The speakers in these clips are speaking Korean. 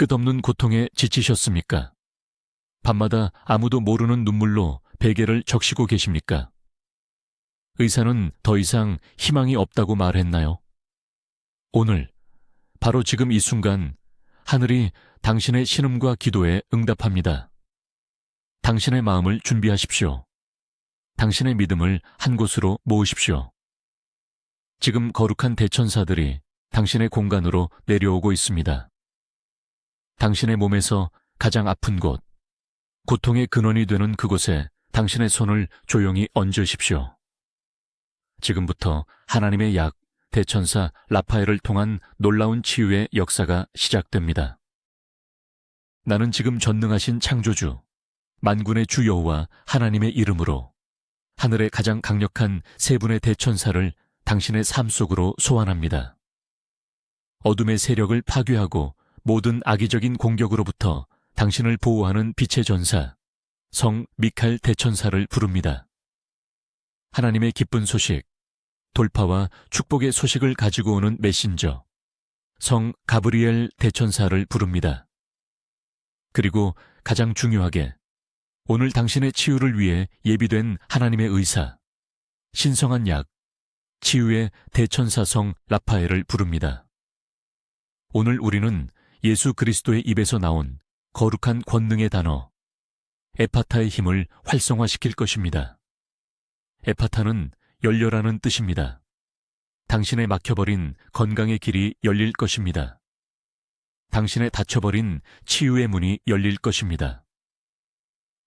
끝없는 고통에 지치셨습니까? 밤마다 아무도 모르는 눈물로 베개를 적시고 계십니까? 의사는 더 이상 희망이 없다고 말했나요? 오늘, 바로 지금 이 순간, 하늘이 당신의 신음과 기도에 응답합니다. 당신의 마음을 준비하십시오. 당신의 믿음을 한 곳으로 모으십시오. 지금 거룩한 대천사들이 당신의 공간으로 내려오고 있습니다. 당신의 몸에서 가장 아픈 곳, 고통의 근원이 되는 그곳에 당신의 손을 조용히 얹으십시오. 지금부터 하나님의 약, 대천사 라파엘을 통한 놀라운 치유의 역사가 시작됩니다. 나는 지금 전능하신 창조주, 만군의 주 여호와 하나님의 이름으로 하늘의 가장 강력한 세 분의 대천사를 당신의 삶 속으로 소환합니다. 어둠의 세력을 파괴하고 모든 악의적인 공격으로부터 당신을 보호하는 빛의 전사, 성 미칼 대천사를 부릅니다. 하나님의 기쁜 소식, 돌파와 축복의 소식을 가지고 오는 메신저, 성 가브리엘 대천사를 부릅니다. 그리고 가장 중요하게 오늘 당신의 치유를 위해 예비된 하나님의 의사, 신성한 약, 치유의 대천사 성 라파엘을 부릅니다. 오늘 우리는 예수 그리스도의 입에서 나온 거룩한 권능의 단어, 에파타의 힘을 활성화시킬 것입니다. 에파타는 열려라는 뜻입니다. 당신의 막혀버린 건강의 길이 열릴 것입니다. 당신의 닫혀버린 치유의 문이 열릴 것입니다.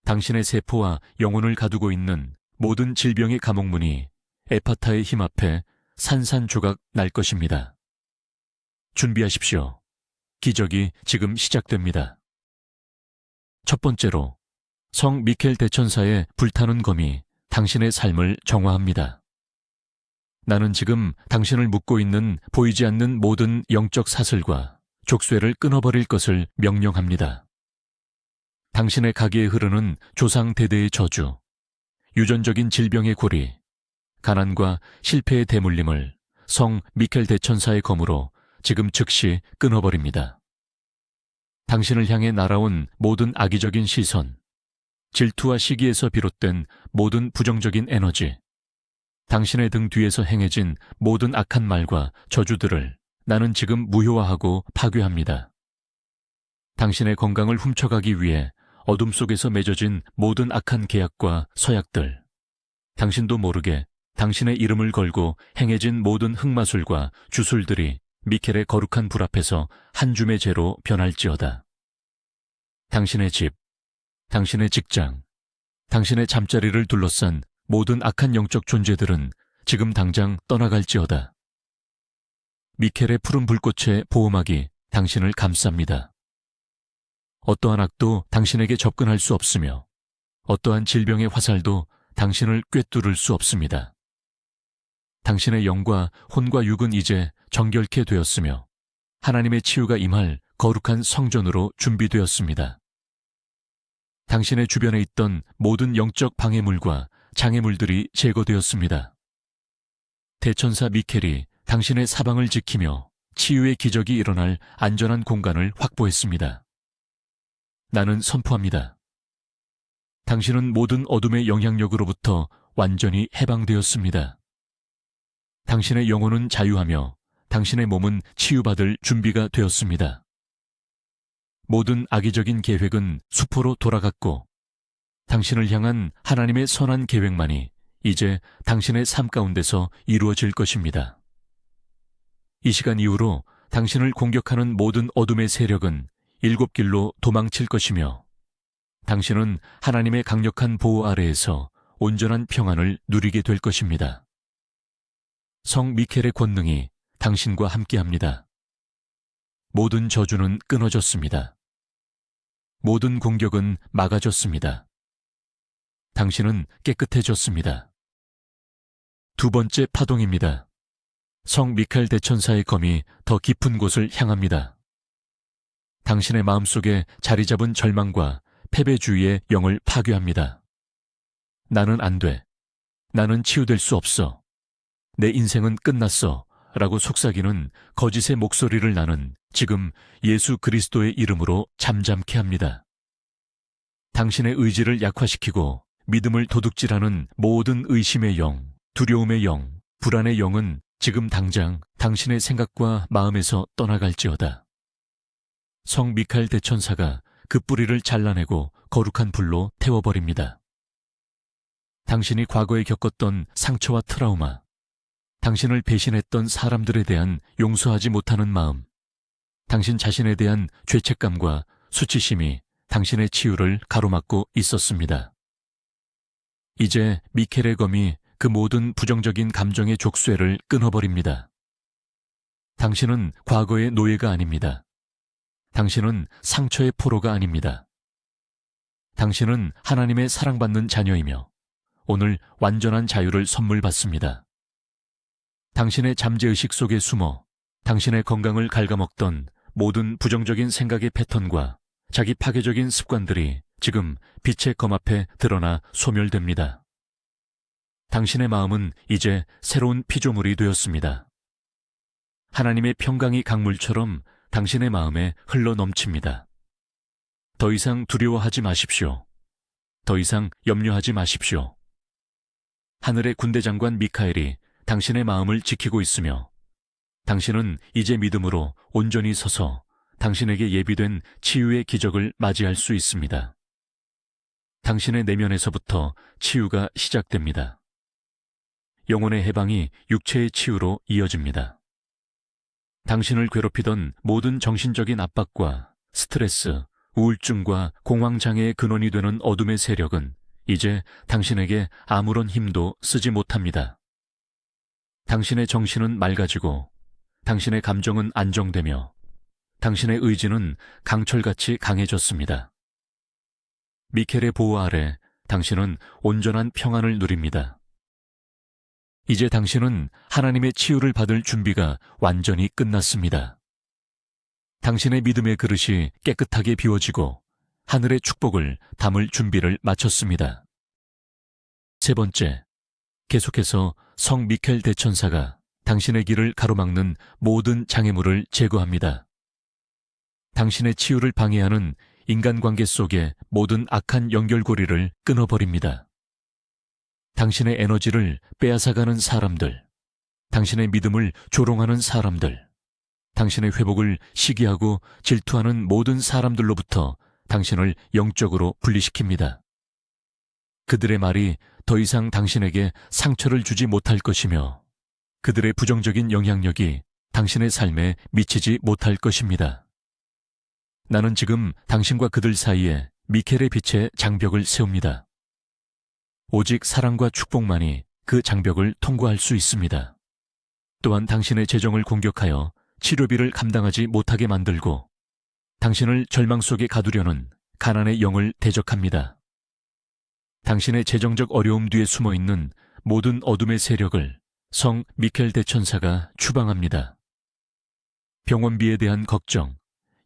당신의 세포와 영혼을 가두고 있는 모든 질병의 감옥문이 에파타의 힘 앞에 산산조각 날 것입니다. 준비하십시오. 기적이 지금 시작됩니다. 첫 번째로, 성 미켈 대천사의 불타는 검이 당신의 삶을 정화합니다. 나는 지금 당신을 묶고 있는 보이지 않는 모든 영적 사슬과 족쇄를 끊어버릴 것을 명령합니다. 당신의 가게에 흐르는 조상 대대의 저주, 유전적인 질병의 고리, 가난과 실패의 대물림을 성 미켈 대천사의 검으로 지금 즉시 끊어버립니다. 당신을 향해 날아온 모든 악의적인 시선, 질투와 시기에서 비롯된 모든 부정적인 에너지, 당신의 등 뒤에서 행해진 모든 악한 말과 저주들을 나는 지금 무효화하고 파괴합니다. 당신의 건강을 훔쳐가기 위해 어둠 속에서 맺어진 모든 악한 계약과 서약들, 당신도 모르게 당신의 이름을 걸고 행해진 모든 흑마술과 주술들이 미켈의 거룩한 불 앞에서 한 줌의 재로 변할지어다. 당신의 집, 당신의 직장, 당신의 잠자리를 둘러싼 모든 악한 영적 존재들은 지금 당장 떠나갈지어다. 미켈의 푸른 불꽃의 보호막이 당신을 감쌉니다. 어떠한 악도 당신에게 접근할 수 없으며 어떠한 질병의 화살도 당신을 꿰뚫을 수 없습니다. 당신의 영과 혼과 육은 이제 정결케 되었으며 하나님의 치유가 임할 거룩한 성전으로 준비되었습니다. 당신의 주변에 있던 모든 영적 방해물과 장애물들이 제거되었습니다. 대천사 미켈이 당신의 사방을 지키며 치유의 기적이 일어날 안전한 공간을 확보했습니다. 나는 선포합니다. 당신은 모든 어둠의 영향력으로부터 완전히 해방되었습니다. 당신의 영혼은 자유하며 당신의 몸은 치유받을 준비가 되었습니다. 모든 악의적인 계획은 수포로 돌아갔고 당신을 향한 하나님의 선한 계획만이 이제 당신의 삶 가운데서 이루어질 것입니다. 이 시간 이후로 당신을 공격하는 모든 어둠의 세력은 7길로 도망칠 것이며 당신은 하나님의 강력한 보호 아래에서 온전한 평안을 누리게 될 것입니다. 성 미켈의 권능이 당신과 함께합니다. 모든 저주는 끊어졌습니다. 모든 공격은 막아졌습니다. 당신은 깨끗해졌습니다. 두 번째 파동입니다. 성 미칼 대천사의 검이 더 깊은 곳을 향합니다. 당신의 마음속에 자리 잡은 절망과 패배주의의 영을 파괴합니다. 나는 안 돼. 나는 치유될 수 없어. 내 인생은 끝났어. 라고 속삭이는 거짓의 목소리를 나는 지금 예수 그리스도의 이름으로 잠잠케 합니다. 당신의 의지를 약화시키고 믿음을 도둑질하는 모든 의심의 영, 두려움의 영, 불안의 영은 지금 당장 당신의 생각과 마음에서 떠나갈지어다. 성 미카엘 대천사가 그 뿌리를 잘라내고 거룩한 불로 태워버립니다. 당신이 과거에 겪었던 상처와 트라우마, 당신을 배신했던 사람들에 대한 용서하지 못하는 마음, 당신 자신에 대한 죄책감과 수치심이 당신의 치유를 가로막고 있었습니다. 이제 미켈의 검이 그 모든 부정적인 감정의 족쇄를 끊어버립니다. 당신은 과거의 노예가 아닙니다. 당신은 상처의 포로가 아닙니다. 당신은 하나님의 사랑받는 자녀이며 오늘 완전한 자유를 선물 받습니다. 당신의 잠재의식 속에 숨어 당신의 건강을 갉아먹던 모든 부정적인 생각의 패턴과 자기 파괴적인 습관들이 지금 빛의 검 앞에 드러나 소멸됩니다. 당신의 마음은 이제 새로운 피조물이 되었습니다. 하나님의 평강이 강물처럼 당신의 마음에 흘러 넘칩니다. 더 이상 두려워하지 마십시오. 더 이상 염려하지 마십시오. 하늘의 군대장관 미카엘이 당신의 마음을 지키고 있으며 당신은 이제 믿음으로 온전히 서서 당신에게 예비된 치유의 기적을 맞이할 수 있습니다. 당신의 내면에서부터 치유가 시작됩니다. 영혼의 해방이 육체의 치유로 이어집니다. 당신을 괴롭히던 모든 정신적인 압박과 스트레스, 우울증과 공황장애의 근원이 되는 어둠의 세력은 이제 당신에게 아무런 힘도 쓰지 못합니다. 당신의 정신은 맑아지고 당신의 감정은 안정되며 당신의 의지는 강철같이 강해졌습니다. 미켈의 보호 아래 당신은 온전한 평안을 누립니다. 이제 당신은 하나님의 치유를 받을 준비가 완전히 끝났습니다. 당신의 믿음의 그릇이 깨끗하게 비워지고 하늘의 축복을 담을 준비를 마쳤습니다. 세 번째, 계속해서 성 미켈 대천사가 당신의 길을 가로막는 모든 장애물을 제거합니다. 당신의 치유를 방해하는 인간관계 속의 모든 악한 연결고리를 끊어버립니다. 당신의 에너지를 빼앗아가는 사람들, 당신의 믿음을 조롱하는 사람들, 당신의 회복을 시기하고 질투하는 모든 사람들로부터 당신을 영적으로 분리시킵니다. 그들의 말이 더 이상 당신에게 상처를 주지 못할 것이며 그들의 부정적인 영향력이 당신의 삶에 미치지 못할 것입니다. 나는 지금 당신과 그들 사이에 미켈의 빛의 장벽을 세웁니다. 오직 사랑과 축복만이 그 장벽을 통과할 수 있습니다. 또한 당신의 재정을 공격하여 치료비를 감당하지 못하게 만들고 당신을 절망 속에 가두려는 가난의 영을 대적합니다. 당신의 재정적 어려움 뒤에 숨어있는 모든 어둠의 세력을 성 미켈 대천사가 추방합니다. 병원비에 대한 걱정,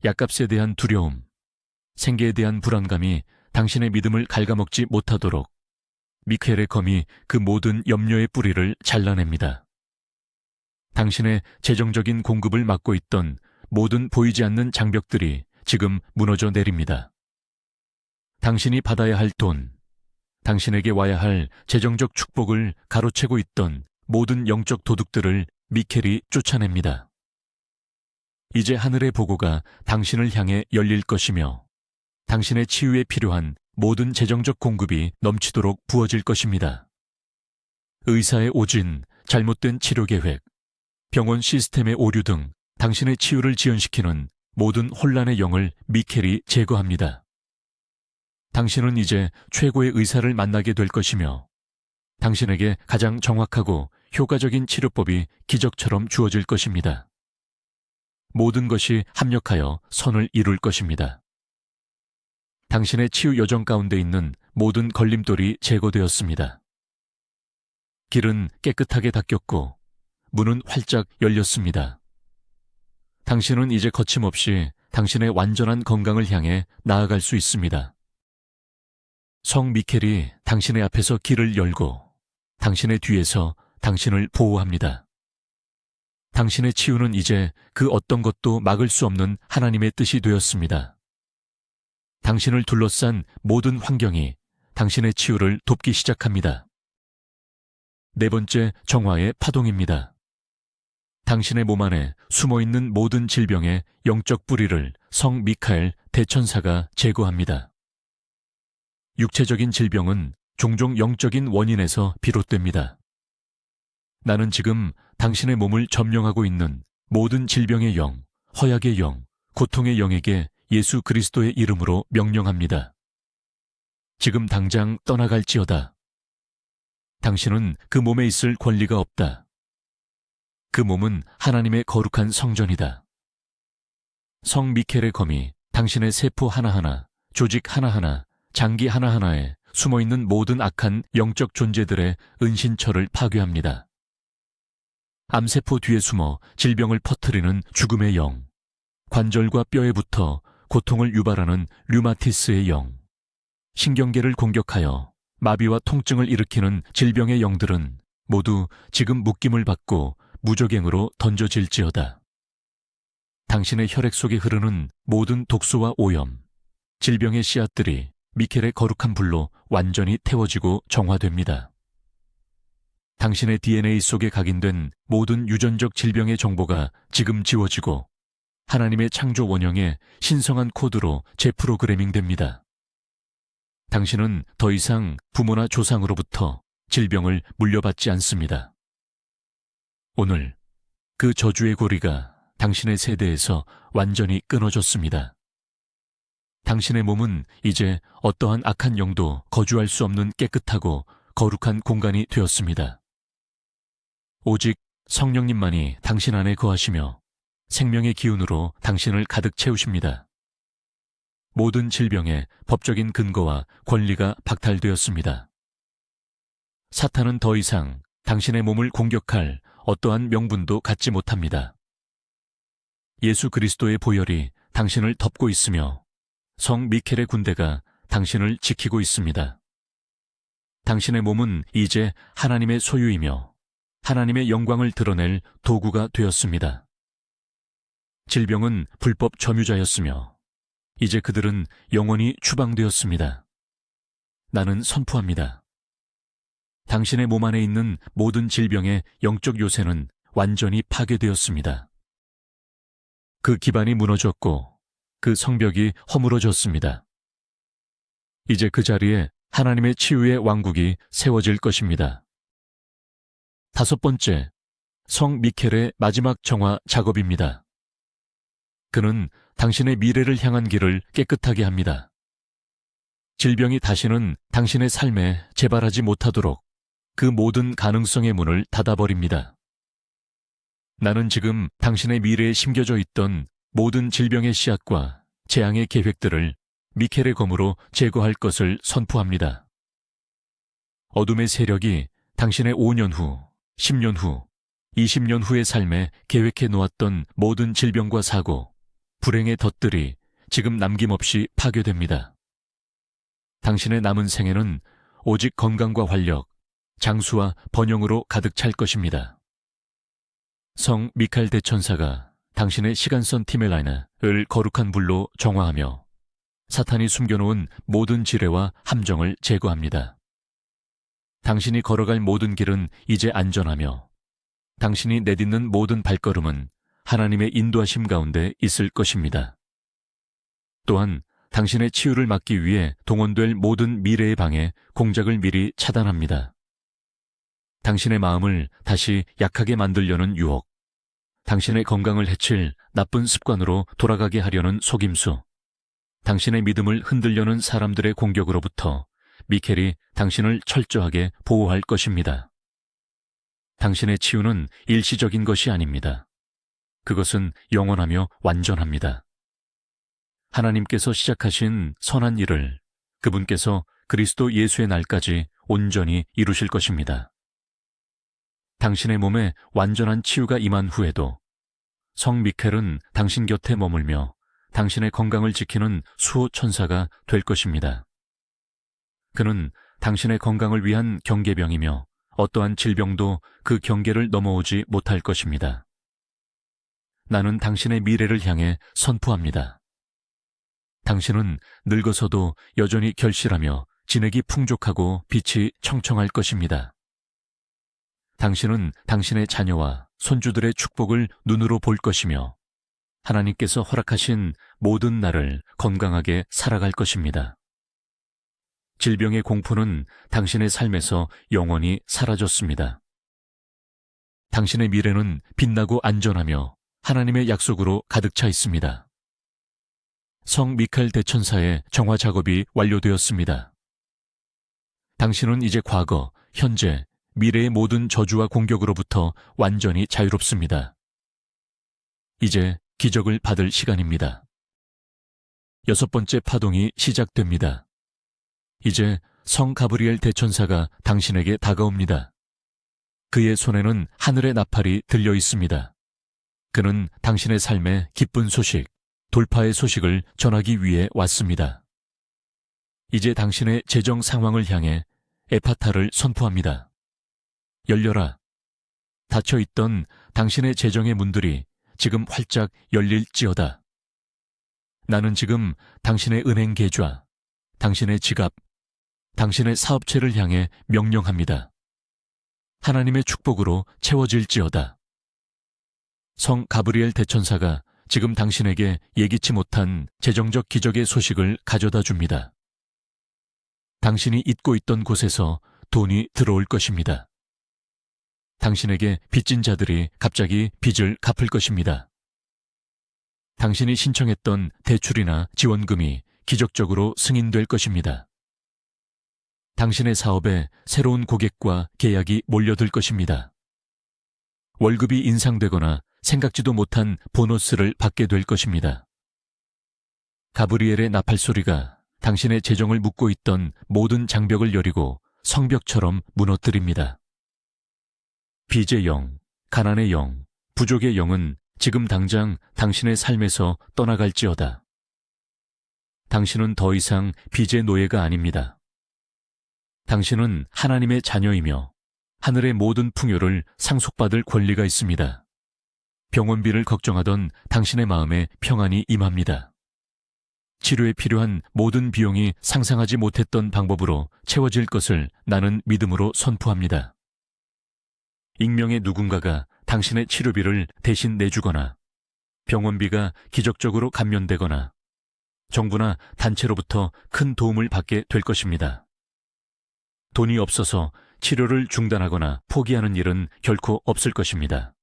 약값에 대한 두려움, 생계에 대한 불안감이 당신의 믿음을 갉아먹지 못하도록 미켈의 검이 그 모든 염려의 뿌리를 잘라냅니다. 당신의 재정적인 공급을 막고 있던 모든 보이지 않는 장벽들이 지금 무너져 내립니다. 당신이 받아야 할 돈, 당신에게 와야 할 재정적 축복을 가로채고 있던 모든 영적 도둑들을 미켈이 쫓아냅니다. 이제 하늘의 보고가 당신을 향해 열릴 것이며 당신의 치유에 필요한 모든 재정적 공급이 넘치도록 부어질 것입니다. 의사의 오진, 잘못된 치료 계획, 병원 시스템의 오류 등 당신의 치유를 지연시키는 모든 혼란의 영을 미켈이 제거합니다. 당신은 이제 최고의 의사를 만나게 될 것이며 당신에게 가장 정확하고 효과적인 치료법이 기적처럼 주어질 것입니다. 모든 것이 합력하여 선을 이룰 것입니다. 당신의 치유 여정 가운데 있는 모든 걸림돌이 제거되었습니다. 길은 깨끗하게 닦였고 문은 활짝 열렸습니다. 당신은 이제 거침없이 당신의 완전한 건강을 향해 나아갈 수 있습니다. 성 미켈이 당신의 앞에서 길을 열고 당신의 뒤에서 당신을 보호합니다. 당신의 치유는 이제 그 어떤 것도 막을 수 없는 하나님의 뜻이 되었습니다. 당신을 둘러싼 모든 환경이 당신의 치유를 돕기 시작합니다. 네 번째 정화의 파동입니다. 당신의 몸 안에 숨어있는 모든 질병의 영적 뿌리를 성 미카엘 대천사가 제거합니다. 육체적인 질병은 종종 영적인 원인에서 비롯됩니다. 나는 지금 당신의 몸을 점령하고 있는 모든 질병의 영, 허약의 영, 고통의 영에게 예수 그리스도의 이름으로 명령합니다. 지금 당장 떠나갈지어다. 당신은 그 몸에 있을 권리가 없다. 그 몸은 하나님의 거룩한 성전이다. 성 미켈의 검이 당신의 세포 하나하나, 조직 하나하나, 장기 하나하나에 숨어있는 모든 악한 영적 존재들의 은신처를 파괴합니다. 암세포 뒤에 숨어 질병을 퍼뜨리는 죽음의 영, 관절과 뼈에 붙어 고통을 유발하는 류마티스의 영, 신경계를 공격하여 마비와 통증을 일으키는 질병의 영들은 모두 지금 묶임을 받고 무적행으로 던져질지어다. 당신의 혈액 속에 흐르는 모든 독소와 오염, 질병의 씨앗들이 미켈의 거룩한 불로 완전히 태워지고 정화됩니다. 당신의 DNA 속에 각인된 모든 유전적 질병의 정보가 지금 지워지고 하나님의 창조 원형의 신성한 코드로 재프로그래밍 됩니다. 당신은 더 이상 부모나 조상으로부터 질병을 물려받지 않습니다. 오늘 그 저주의 고리가 당신의 세대에서 완전히 끊어졌습니다. 당신의 몸은 이제 어떠한 악한 영도 거주할 수 없는 깨끗하고 거룩한 공간이 되었습니다. 오직 성령님만이 당신 안에 거하시며 생명의 기운으로 당신을 가득 채우십니다. 모든 질병의 법적인 근거와 권리가 박탈되었습니다. 사탄은 더 이상 당신의 몸을 공격할 어떠한 명분도 갖지 못합니다. 예수 그리스도의 보혈이 당신을 덮고 있으며 성 미켈의 군대가 당신을 지키고 있습니다. 당신의 몸은 이제 하나님의 소유이며 하나님의 영광을 드러낼 도구가 되었습니다. 질병은 불법 점유자였으며 이제 그들은 영원히 추방되었습니다. 나는 선포합니다. 당신의 몸 안에 있는 모든 질병의 영적 요새는 완전히 파괴되었습니다. 그 기반이 무너졌고 그 성벽이 허물어졌습니다. 이제 그 자리에 하나님의 치유의 왕국이 세워질 것입니다. 다섯 번째, 성 미켈의 마지막 정화 작업입니다. 그는 당신의 미래를 향한 길을 깨끗하게 합니다. 질병이 다시는 당신의 삶에 재발하지 못하도록 그 모든 가능성의 문을 닫아버립니다. 나는 지금 당신의 미래에 심겨져 있던 모든 질병의 씨앗과 재앙의 계획들을 미켈의 검으로 제거할 것을 선포합니다. 어둠의 세력이 당신의 5년 후, 10년 후, 20년 후의 삶에 계획해 놓았던 모든 질병과 사고, 불행의 덫들이 지금 남김없이 파괴됩니다. 당신의 남은 생애는 오직 건강과 활력, 장수와 번영으로 가득 찰 것입니다. 성 미칼 대천사가 당신의 시간선 티멜라인을 거룩한 불로 정화하며 사탄이 숨겨놓은 모든 지뢰와 함정을 제거합니다. 당신이 걸어갈 모든 길은 이제 안전하며 당신이 내딛는 모든 발걸음은 하나님의 인도하심 가운데 있을 것입니다. 또한 당신의 치유를 막기 위해 동원될 모든 미래의 방해 공작을 미리 차단합니다. 당신의 마음을 다시 약하게 만들려는 유혹, 당신의 건강을 해칠 나쁜 습관으로 돌아가게 하려는 속임수, 당신의 믿음을 흔들려는 사람들의 공격으로부터 미켈이 당신을 철저하게 보호할 것입니다. 당신의 치유는 일시적인 것이 아닙니다. 그것은 영원하며 완전합니다. 하나님께서 시작하신 선한 일을 그분께서 그리스도 예수의 날까지 온전히 이루실 것입니다. 당신의 몸에 완전한 치유가 임한 후에도 성 미켈은 당신 곁에 머물며 당신의 건강을 지키는 수호 천사가 될 것입니다. 그는 당신의 건강을 위한 경계병이며 어떠한 질병도 그 경계를 넘어오지 못할 것입니다. 나는 당신의 미래를 향해 선포합니다. 당신은 늙어서도 여전히 결실하며 진액이 풍족하고 빛이 청청할 것입니다. 당신은 당신의 자녀와 손주들의 축복을 눈으로 볼 것이며 하나님께서 허락하신 모든 날을 건강하게 살아갈 것입니다. 질병의 공포는 당신의 삶에서 영원히 사라졌습니다. 당신의 미래는 빛나고 안전하며 하나님의 약속으로 가득 차 있습니다. 성 미카엘 대천사의 정화 작업이 완료되었습니다. 당신은 이제 과거, 현재, 미래의 모든 저주와 공격으로부터 완전히 자유롭습니다. 이제 기적을 받을 시간입니다. 6번째 파동이 시작됩니다. 이제 성 가브리엘 대천사가 당신에게 다가옵니다. 그의 손에는 하늘의 나팔이 들려 있습니다. 그는 당신의 삶에 기쁜 소식, 돌파의 소식을 전하기 위해 왔습니다. 이제 당신의 재정 상황을 향해 에파타를 선포합니다. 열려라. 닫혀있던 당신의 재정의 문들이 지금 활짝 열릴지어다. 나는 지금 당신의 은행 계좌, 당신의 지갑, 당신의 사업체를 향해 명령합니다. 하나님의 축복으로 채워질지어다. 성 가브리엘 대천사가 지금 당신에게 예기치 못한 재정적 기적의 소식을 가져다 줍니다. 당신이 잊고 있던 곳에서 돈이 들어올 것입니다. 당신에게 빚진 자들이 갑자기 빚을 갚을 것입니다. 당신이 신청했던 대출이나 지원금이 기적적으로 승인될 것입니다. 당신의 사업에 새로운 고객과 계약이 몰려들 것입니다. 월급이 인상되거나 생각지도 못한 보너스를 받게 될 것입니다. 가브리엘의 나팔 소리가 당신의 재정을 묶고 있던 모든 장벽을 여리고 성벽처럼 무너뜨립니다. 빚의 영, 가난의 영, 부족의 영은 지금 당장 당신의 삶에서 떠나갈지어다. 당신은 더 이상 빚의 노예가 아닙니다. 당신은 하나님의 자녀이며 하늘의 모든 풍요를 상속받을 권리가 있습니다. 병원비를 걱정하던 당신의 마음에 평안이 임합니다. 치료에 필요한 모든 비용이 상상하지 못했던 방법으로 채워질 것을 나는 믿음으로 선포합니다. 익명의 누군가가 당신의 치료비를 대신 내주거나 병원비가 기적적으로 감면되거나 정부나 단체로부터 큰 도움을 받게 될 것입니다. 돈이 없어서 치료를 중단하거나 포기하는 일은 결코 없을 것입니다.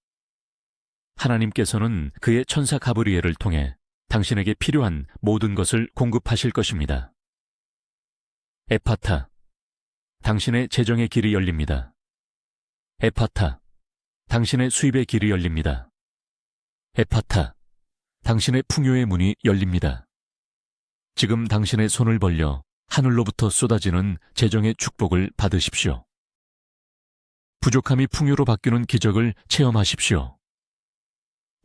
하나님께서는 그의 천사 가브리엘을 통해 당신에게 필요한 모든 것을 공급하실 것입니다. 에파타, 당신의 재정의 길이 열립니다. 에파타, 당신의 수입의 길이 열립니다. 에파타, 당신의 풍요의 문이 열립니다. 지금 당신의 손을 벌려 하늘로부터 쏟아지는 재정의 축복을 받으십시오. 부족함이 풍요로 바뀌는 기적을 체험하십시오.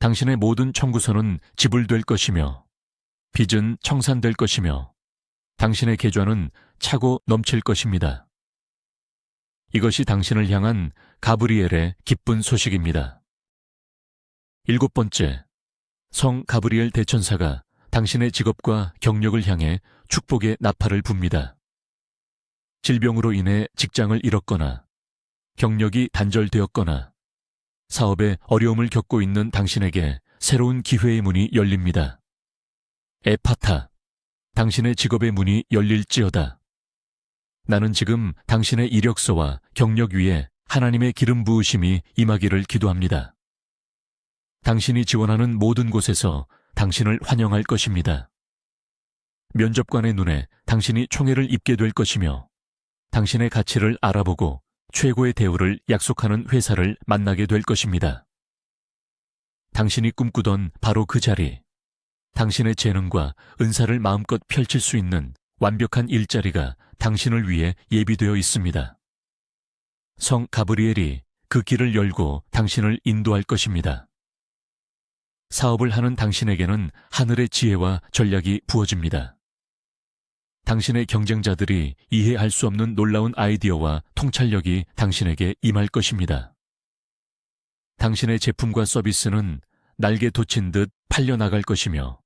당신의 모든 청구서는 지불될 것이며 빚은 청산될 것이며 당신의 계좌는 차고 넘칠 것입니다. 이것이 당신을 향한 가브리엘의 기쁜 소식입니다. 7번째, 성 가브리엘 대천사가 당신의 직업과 경력을 향해 축복의 나팔을 붑니다. 질병으로 인해 직장을 잃었거나 경력이 단절되었거나 사업에 어려움을 겪고 있는 당신에게 새로운 기회의 문이 열립니다. 에파타, 당신의 직업의 문이 열릴지어다. 나는 지금 당신의 이력서와 경력 위에 하나님의 기름 부으심이 임하기를 기도합니다. 당신이 지원하는 모든 곳에서 당신을 환영할 것입니다. 면접관의 눈에 당신이 총애를 입게 될 것이며 당신의 가치를 알아보고 최고의 대우를 약속하는 회사를 만나게 될 것입니다. 당신이 꿈꾸던 바로 그 자리, 당신의 재능과 은사를 마음껏 펼칠 수 있는 완벽한 일자리가 당신을 위해 예비되어 있습니다. 성 가브리엘이 그 길을 열고 당신을 인도할 것입니다. 사업을 하는 당신에게는 하늘의 지혜와 전략이 부어집니다. 당신의 경쟁자들이 이해할 수 없는 놀라운 아이디어와 통찰력이 당신에게 임할 것입니다. 당신의 제품과 서비스는 날개 돋친 듯 팔려나갈 것이며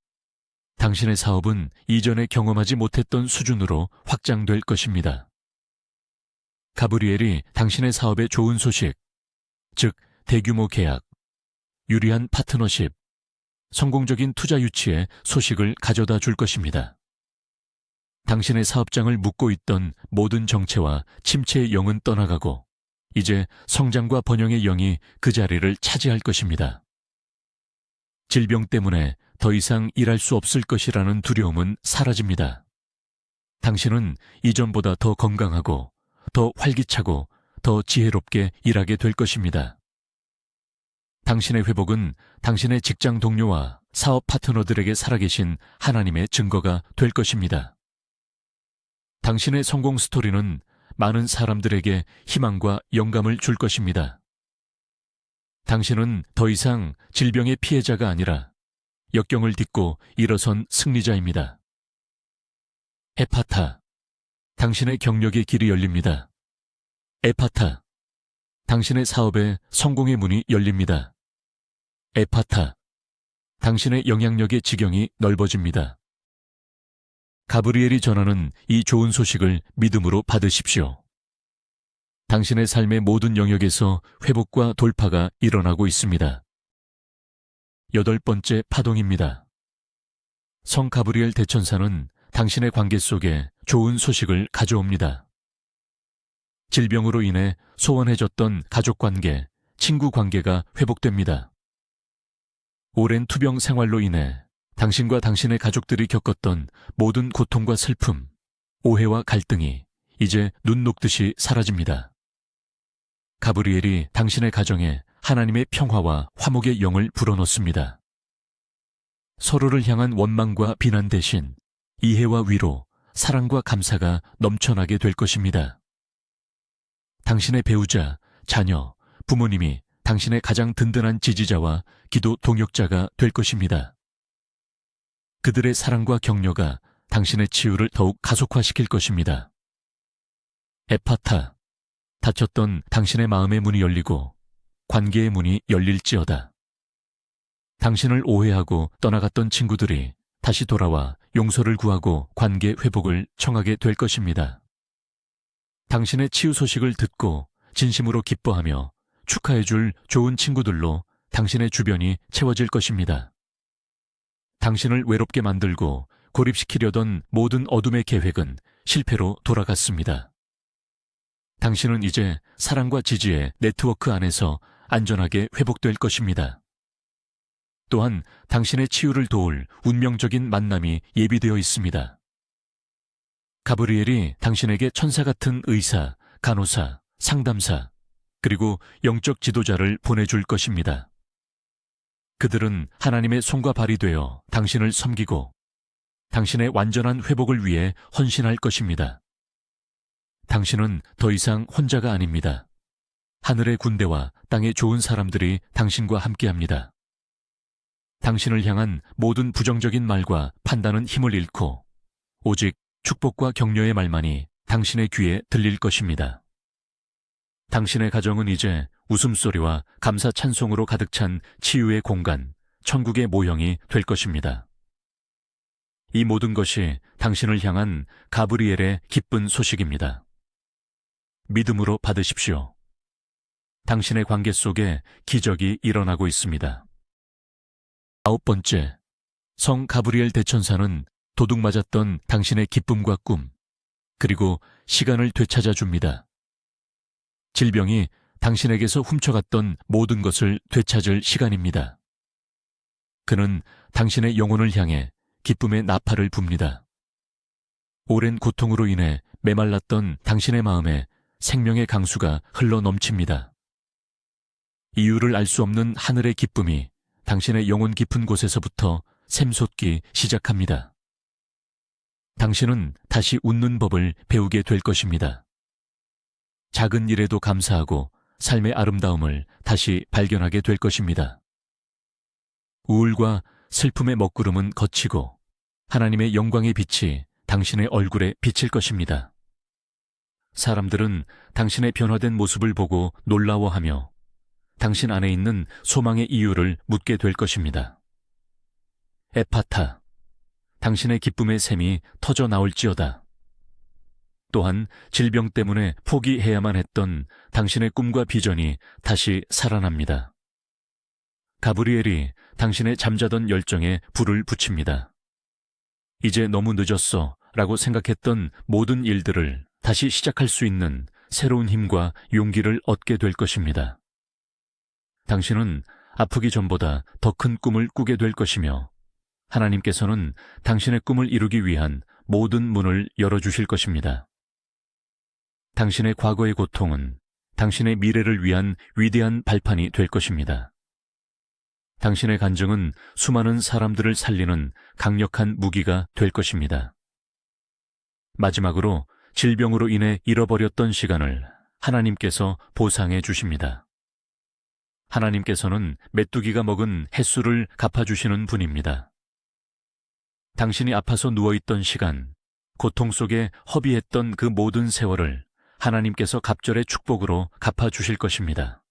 당신의 사업은 이전에 경험하지 못했던 수준으로 확장될 것입니다. 가브리엘이 당신의 사업에 좋은 소식, 즉 대규모 계약, 유리한 파트너십, 성공적인 투자 유치의 소식을 가져다 줄 것입니다. 당신의 사업장을 묶고 있던 모든 정체와 침체의 영은 떠나가고 이제 성장과 번영의 영이 그 자리를 차지할 것입니다. 질병 때문에 더 이상 일할 수 없을 것이라는 두려움은 사라집니다. 당신은 이전보다 더 건강하고 더 활기차고 더 지혜롭게 일하게 될 것입니다. 당신의 회복은 당신의 직장 동료와 사업 파트너들에게 살아계신 하나님의 증거가 될 것입니다. 당신의 성공 스토리는 많은 사람들에게 희망과 영감을 줄 것입니다. 당신은 더 이상 질병의 피해자가 아니라 역경을 딛고 일어선 승리자입니다. 에파타, 당신의 경력의 길이 열립니다. 에파타, 당신의 사업에 성공의 문이 열립니다. 에파타, 당신의 영향력의 지경이 넓어집니다. 가브리엘이 전하는 이 좋은 소식을 믿음으로 받으십시오. 당신의 삶의 모든 영역에서 회복과 돌파가 일어나고 있습니다. 8번째 파동입니다. 성 가브리엘 대천사는 당신의 관계 속에 좋은 소식을 가져옵니다. 질병으로 인해 소원해졌던 가족관계, 친구관계가 회복됩니다. 오랜 투병 생활로 인해 당신과 당신의 가족들이 겪었던 모든 고통과 슬픔, 오해와 갈등이 이제 눈 녹듯이 사라집니다. 가브리엘이 당신의 가정에 하나님의 평화와 화목의 영을 불어넣습니다. 서로를 향한 원망과 비난 대신 이해와 위로, 사랑과 감사가 넘쳐나게 될 것입니다. 당신의 배우자, 자녀, 부모님이 당신의 가장 든든한 지지자와 기도 동역자가 될 것입니다. 그들의 사랑과 격려가 당신의 치유를 더욱 가속화시킬 것입니다. 에파타, 닫혔던 당신의 마음의 문이 열리고 관계의 문이 열릴지어다. 당신을 오해하고 떠나갔던 친구들이 다시 돌아와 용서를 구하고 관계 회복을 청하게 될 것입니다. 당신의 치유 소식을 듣고 진심으로 기뻐하며 축하해줄 좋은 친구들로 당신의 주변이 채워질 것입니다. 당신을 외롭게 만들고 고립시키려던 모든 어둠의 계획은 실패로 돌아갔습니다. 당신은 이제 사랑과 지지의 네트워크 안에서 안전하게 회복될 것입니다. 또한 당신의 치유를 도울 운명적인 만남이 예비되어 있습니다. 가브리엘이 당신에게 천사 같은 의사, 간호사, 상담사, 그리고 영적 지도자를 보내줄 것입니다. 그들은 하나님의 손과 발이 되어 당신을 섬기고 당신의 완전한 회복을 위해 헌신할 것입니다. 당신은 더 이상 혼자가 아닙니다. 하늘의 군대와 땅의 좋은 사람들이 당신과 함께합니다. 당신을 향한 모든 부정적인 말과 판단은 힘을 잃고 오직 축복과 격려의 말만이 당신의 귀에 들릴 것입니다. 당신의 가정은 이제 웃음소리와 감사 찬송으로 가득 찬 치유의 공간, 천국의 모형이 될 것입니다. 이 모든 것이 당신을 향한 가브리엘의 기쁜 소식입니다. 믿음으로 받으십시오. 당신의 관계 속에 기적이 일어나고 있습니다. 9번째, 성 가브리엘 대천사는 도둑맞았던 당신의 기쁨과 꿈, 그리고 시간을 되찾아 줍니다. 질병이 당신에게서 훔쳐갔던 모든 것을 되찾을 시간입니다. 그는 당신의 영혼을 향해 기쁨의 나팔을 붑니다. 오랜 고통으로 인해 메말랐던 당신의 마음에 생명의 강수가 흘러 넘칩니다. 이유를 알 수 없는 하늘의 기쁨이 당신의 영혼 깊은 곳에서부터 샘솟기 시작합니다. 당신은 다시 웃는 법을 배우게 될 것입니다. 작은 일에도 감사하고 삶의 아름다움을 다시 발견하게 될 것입니다. 우울과 슬픔의 먹구름은 걷히고 하나님의 영광의 빛이 당신의 얼굴에 비칠 것입니다. 사람들은 당신의 변화된 모습을 보고 놀라워하며 당신 안에 있는 소망의 이유를 묻게 될 것입니다. 에파타, 당신의 기쁨의 샘이 터져 나올지어다. 또한 질병 때문에 포기해야만 했던 당신의 꿈과 비전이 다시 살아납니다. 가브리엘이 당신의 잠자던 열정에 불을 붙입니다. 이제 너무 늦었어 라고 생각했던 모든 일들을 다시 시작할 수 있는 새로운 힘과 용기를 얻게 될 것입니다. 당신은 아프기 전보다 더 큰 꿈을 꾸게 될 것이며 하나님께서는 당신의 꿈을 이루기 위한 모든 문을 열어주실 것입니다. 당신의 과거의 고통은 당신의 미래를 위한 위대한 발판이 될 것입니다. 당신의 간증은 수많은 사람들을 살리는 강력한 무기가 될 것입니다. 마지막으로 질병으로 인해 잃어버렸던 시간을 하나님께서 보상해 주십니다. 하나님께서는 메뚜기가 먹은 햇수를 갚아주시는 분입니다. 당신이 아파서 누워있던 시간, 고통 속에 허비했던 그 모든 세월을 하나님께서 갑절의 축복으로 갚아주실 것입니다.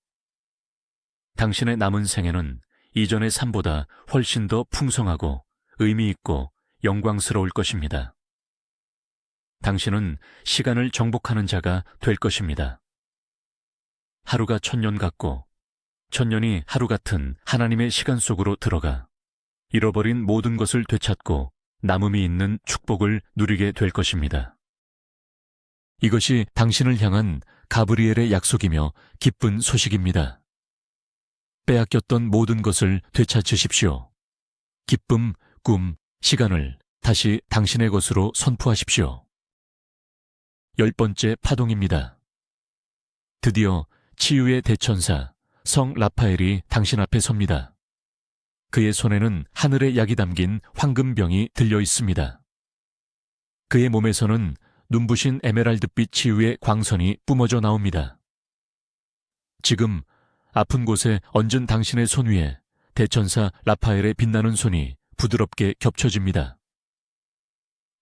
당신의 남은 생애는 이전의 삶보다 훨씬 더 풍성하고 의미 있고 영광스러울 것입니다. 당신은 시간을 정복하는 자가 될 것입니다. 하루가 천년 같고 천년이 하루 같은 하나님의 시간 속으로 들어가 잃어버린 모든 것을 되찾고 남음이 있는 축복을 누리게 될 것입니다. 이것이 당신을 향한 가브리엘의 약속이며 기쁜 소식입니다. 빼앗겼던 모든 것을 되찾으십시오. 기쁨, 꿈, 시간을 다시 당신의 것으로 선포하십시오. 10번째 파동입니다. 드디어 치유의 대천사 성 라파엘이 당신 앞에 섭니다. 그의 손에는 하늘의 약이 담긴 황금병이 들려 있습니다. 그의 몸에서는 눈부신 에메랄드빛 치유의 광선이 뿜어져 나옵니다. 지금 아픈 곳에 얹은 당신의 손 위에 대천사 라파엘의 빛나는 손이 부드럽게 겹쳐집니다.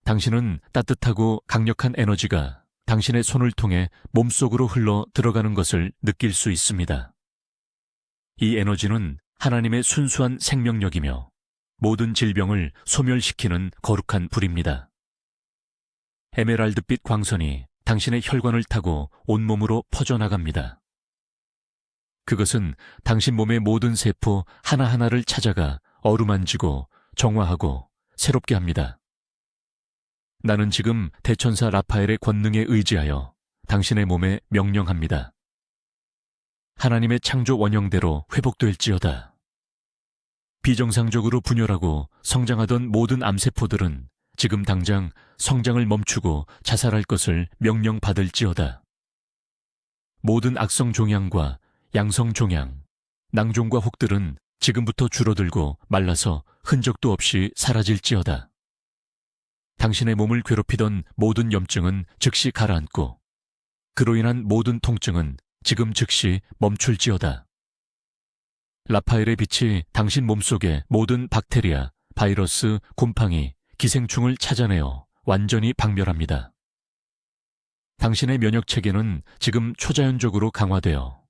당신은 따뜻하고 강력한 에너지가 당신의 손을 통해 몸속으로 흘러 들어가는 것을 느낄 수 있습니다. 이 에너지는 하나님의 순수한 생명력이며 모든 질병을 소멸시키는 거룩한 불입니다. 에메랄드빛 광선이 당신의 혈관을 타고 온몸으로 퍼져나갑니다. 그것은 당신 몸의 모든 세포 하나하나를 찾아가 어루만지고 정화하고 새롭게 합니다. 나는 지금 대천사 라파엘의 권능에 의지하여 당신의 몸에 명령합니다. 하나님의 창조 원형대로 회복될지어다. 비정상적으로 분열하고 성장하던 모든 암세포들은 지금 당장 성장을 멈추고 자살할 것을 명령받을지어다. 모든 악성 종양과 양성 종양, 낭종과 혹들은 지금부터 줄어들고 말라서 흔적도 없이 사라질지어다. 당신의 몸을 괴롭히던 모든 염증은 즉시 가라앉고 그로 인한 모든 통증은 지금 즉시 멈출지어다. 라파엘의 빛이 당신 몸속의 모든 박테리아, 바이러스, 곰팡이, 기생충을 찾아내어 완전히 박멸합니다. 당신의 면역체계는 지금 초자연적으로 강화되어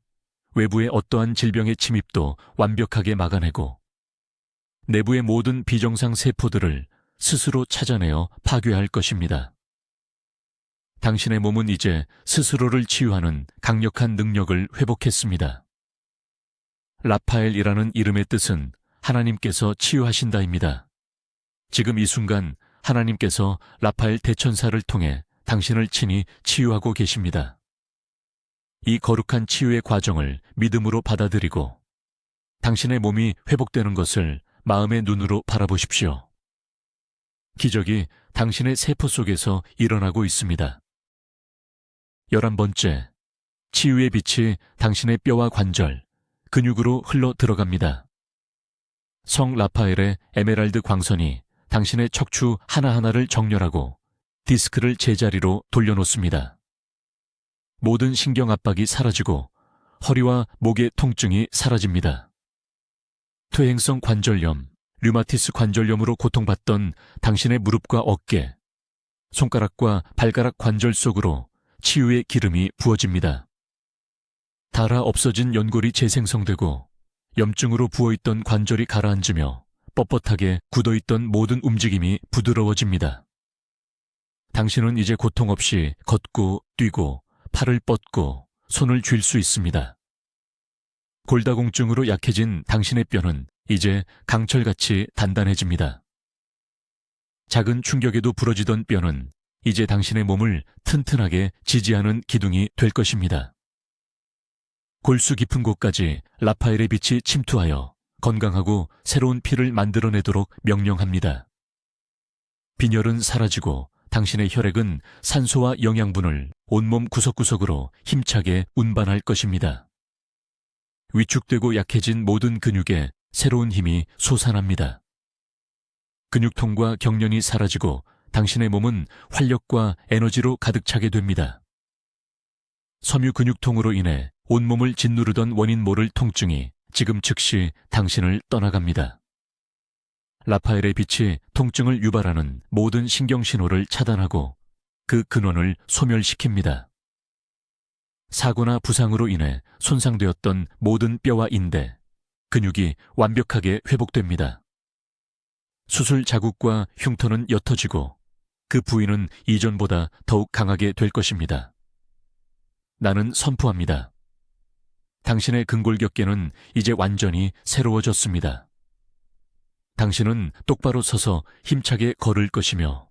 외부의 어떠한 질병의 침입도 완벽하게 막아내고 내부의 모든 비정상 세포들을 스스로 찾아내어 파괴할 것입니다. 당신의 몸은 이제 스스로를 치유하는 강력한 능력을 회복했습니다. 라파엘이라는 이름의 뜻은 하나님께서 치유하신다입니다. 지금 이 순간 하나님께서 라파엘 대천사를 통해 당신을 친히 치유하고 계십니다. 이 거룩한 치유의 과정을 믿음으로 받아들이고 당신의 몸이 회복되는 것을 마음의 눈으로 바라보십시오. 기적이 당신의 세포 속에서 일어나고 있습니다. 11번째, 치유의 빛이 당신의 뼈와 관절, 근육으로 흘러 들어갑니다. 성 라파엘의 에메랄드 광선이 당신의 척추 하나하나를 정렬하고 디스크를 제자리로 돌려놓습니다. 모든 신경 압박이 사라지고 허리와 목의 통증이 사라집니다. 퇴행성 관절염, 류마티스 관절염으로 고통받던 당신의 무릎과 어깨, 손가락과 발가락 관절 속으로 치유의 기름이 부어집니다. 닳아 없어진 연골이 재생성되고 염증으로 부어있던 관절이 가라앉으며 뻣뻣하게 굳어있던 모든 움직임이 부드러워집니다. 당신은 이제 고통 없이 걷고 뛰고 팔을 뻗고 손을 쥘 수 있습니다. 골다공증으로 약해진 당신의 뼈는 이제 강철같이 단단해집니다. 작은 충격에도 부러지던 뼈는 이제 당신의 몸을 튼튼하게 지지하는 기둥이 될 것입니다. 골수 깊은 곳까지 라파엘의 빛이 침투하여 건강하고 새로운 피를 만들어내도록 명령합니다. 빈혈은 사라지고 당신의 혈액은 산소와 영양분을 온몸 구석구석으로 힘차게 운반할 것입니다. 위축되고 약해진 모든 근육에 새로운 힘이 솟아납니다. 근육통과 경련이 사라지고 당신의 몸은 활력과 에너지로 가득 차게 됩니다. 섬유 근육통으로 인해 온몸을 짓누르던 원인 모를 통증이 지금 즉시 당신을 떠나갑니다. 라파엘의 빛이 통증을 유발하는 모든 신경신호를 차단하고 그 근원을 소멸시킵니다. 사고나 부상으로 인해 손상되었던 모든 뼈와 인대, 근육이 완벽하게 회복됩니다. 수술 자국과 흉터는 옅어지고 그 부위는 이전보다 더욱 강하게 될 것입니다. 나는 선포합니다. 당신의 근골격계는 이제 완전히 새로워졌습니다. 당신은 똑바로 서서 힘차게 걸을 것이며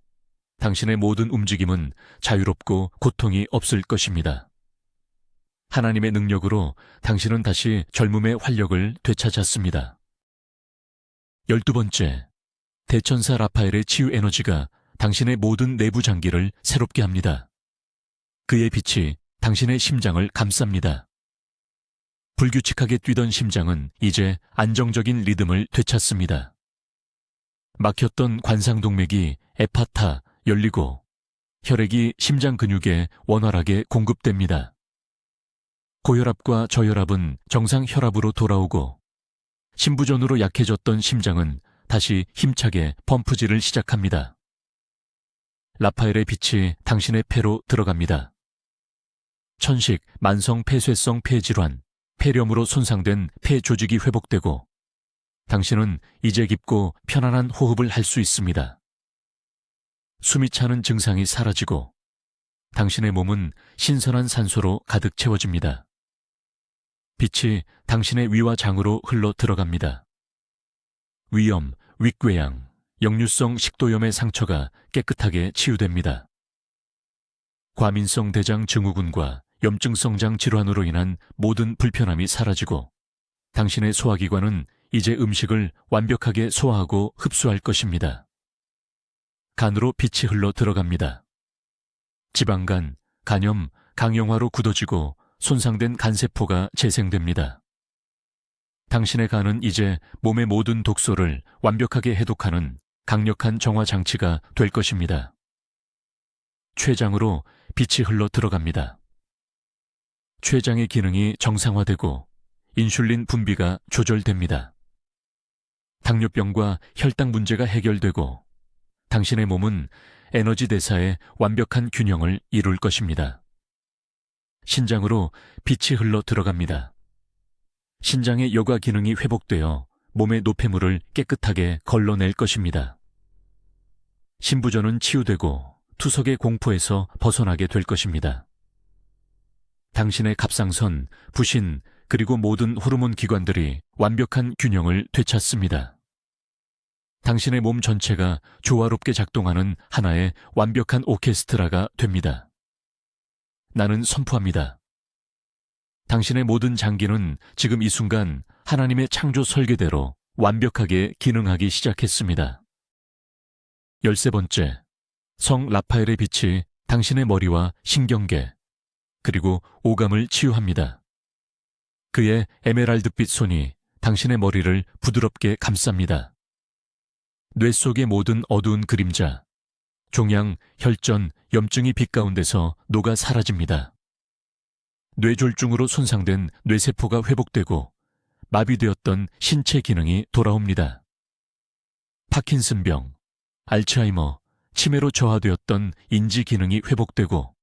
당신의 모든 움직임은 자유롭고 고통이 없을 것입니다. 하나님의 능력으로 당신은 다시 젊음의 활력을 되찾았습니다. 12번째, 대천사 라파엘의 치유 에너지가 당신의 모든 내부 장기를 새롭게 합니다. 그의 빛이 당신의 심장을 감쌉니다. 불규칙하게 뛰던 심장은 이제 안정적인 리듬을 되찾습니다. 막혔던 관상동맥이 에파타 열리고 혈액이 심장 근육에 원활하게 공급됩니다. 고혈압과 저혈압은 정상 혈압으로 돌아오고 심부전으로 약해졌던 심장은 다시 힘차게 펌프질을 시작합니다. 라파엘의 빛이 당신의 폐로 들어갑니다. 천식, 만성 폐쇄성 폐질환, 폐렴으로 손상된 폐 조직이 회복되고 당신은 이제 깊고 편안한 호흡을 할 수 있습니다. 숨이 차는 증상이 사라지고 당신의 몸은 신선한 산소로 가득 채워집니다. 빛이 당신의 위와 장으로 흘러 들어갑니다. 위염, 윗궤양, 역류성 식도염의 상처가 깨끗하게 치유됩니다. 과민성 대장 증후군과 염증성 장 질환으로 인한 모든 불편함이 사라지고 당신의 소화기관은 이제 음식을 완벽하게 소화하고 흡수할 것입니다. 간으로 빛이 흘러 들어갑니다. 지방간, 간염, 강영화로 굳어지고 손상된 간세포가 재생됩니다. 당신의 간은 이제 몸의 모든 독소를 완벽하게 해독하는 강력한 정화 장치가 될 것입니다. 췌장으로 빛이 흘러 들어갑니다. 췌장의 기능이 정상화되고 인슐린 분비가 조절됩니다. 당뇨병과 혈당 문제가 해결되고 당신의 몸은 에너지 대사의 완벽한 균형을 이룰 것입니다. 신장으로 빛이 흘러 들어갑니다. 신장의 여과 기능이 회복되어 몸의 노폐물을 깨끗하게 걸러낼 것입니다. 신부전은 치유되고 투석의 공포에서 벗어나게 될 것입니다. 당신의 갑상선, 부신, 그리고 모든 호르몬 기관들이 완벽한 균형을 되찾습니다. 당신의 몸 전체가 조화롭게 작동하는 하나의 완벽한 오케스트라가 됩니다. 나는 선포합니다. 당신의 모든 장기는 지금 이 순간 하나님의 창조 설계대로 완벽하게 기능하기 시작했습니다. 13번째, 성 라파엘의 빛이 당신의 머리와 신경계, 그리고 오감을 치유합니다. 그의 에메랄드빛 손이 당신의 머리를 부드럽게 감쌉니다. 뇌 속의 모든 어두운 그림자, 종양, 혈전, 염증이 빛 가운데서 녹아 사라집니다. 뇌졸중으로 손상된 뇌세포가 회복되고 마비되었던 신체 기능이 돌아옵니다. 파킨슨병, 알츠하이머, 치매로 저하되었던 인지 기능이 회복되고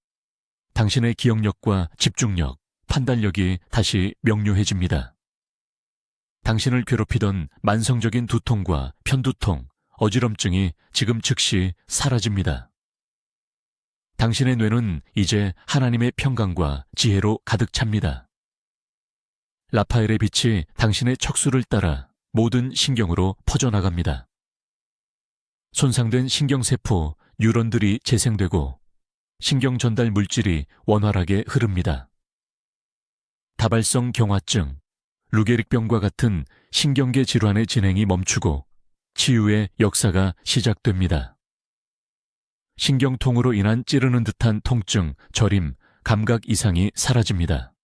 당신의 기억력과 집중력, 판단력이 다시 명료해집니다. 당신을 괴롭히던 만성적인 두통과 편두통, 어지럼증이 지금 즉시 사라집니다. 당신의 뇌는 이제 하나님의 평강과 지혜로 가득 찹니다. 라파엘의 빛이 당신의 척수를 따라 모든 신경으로 퍼져나갑니다. 손상된 신경세포, 뉴런들이 재생되고 신경 전달 물질이 원활하게 흐릅니다. 다발성 경화증, 루게릭병과 같은 신경계 질환의 진행이 멈추고 치유의 역사가 시작됩니다. 신경통으로 인한 찌르는 듯한 통증, 저림, 감각 이상이 사라집니다.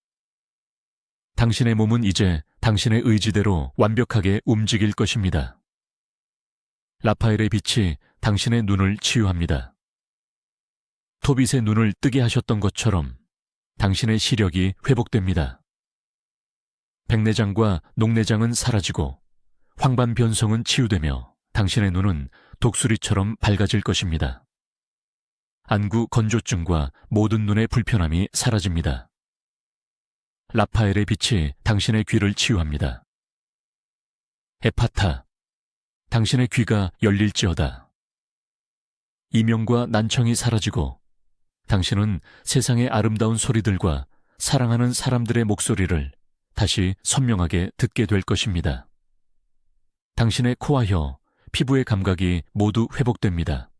당신의 몸은 이제 당신의 의지대로 완벽하게 움직일 것입니다. 라파엘의 빛이 당신의 눈을 치유합니다. 토빗의 눈을 뜨게 하셨던 것처럼 당신의 시력이 회복됩니다. 백내장과 녹내장은 사라지고 황반변성은 치유되며 당신의 눈은 독수리처럼 밝아질 것입니다. 안구 건조증과 모든 눈의 불편함이 사라집니다. 라파엘의 빛이 당신의 귀를 치유합니다. 에파타, 당신의 귀가 열릴지어다. 이명과 난청이 사라지고 당신은 세상의 아름다운 소리들과 사랑하는 사람들의 목소리를 다시 선명하게 듣게 될 것입니다. 당신의 코와 혀, 피부의 감각이 모두 회복됩니다.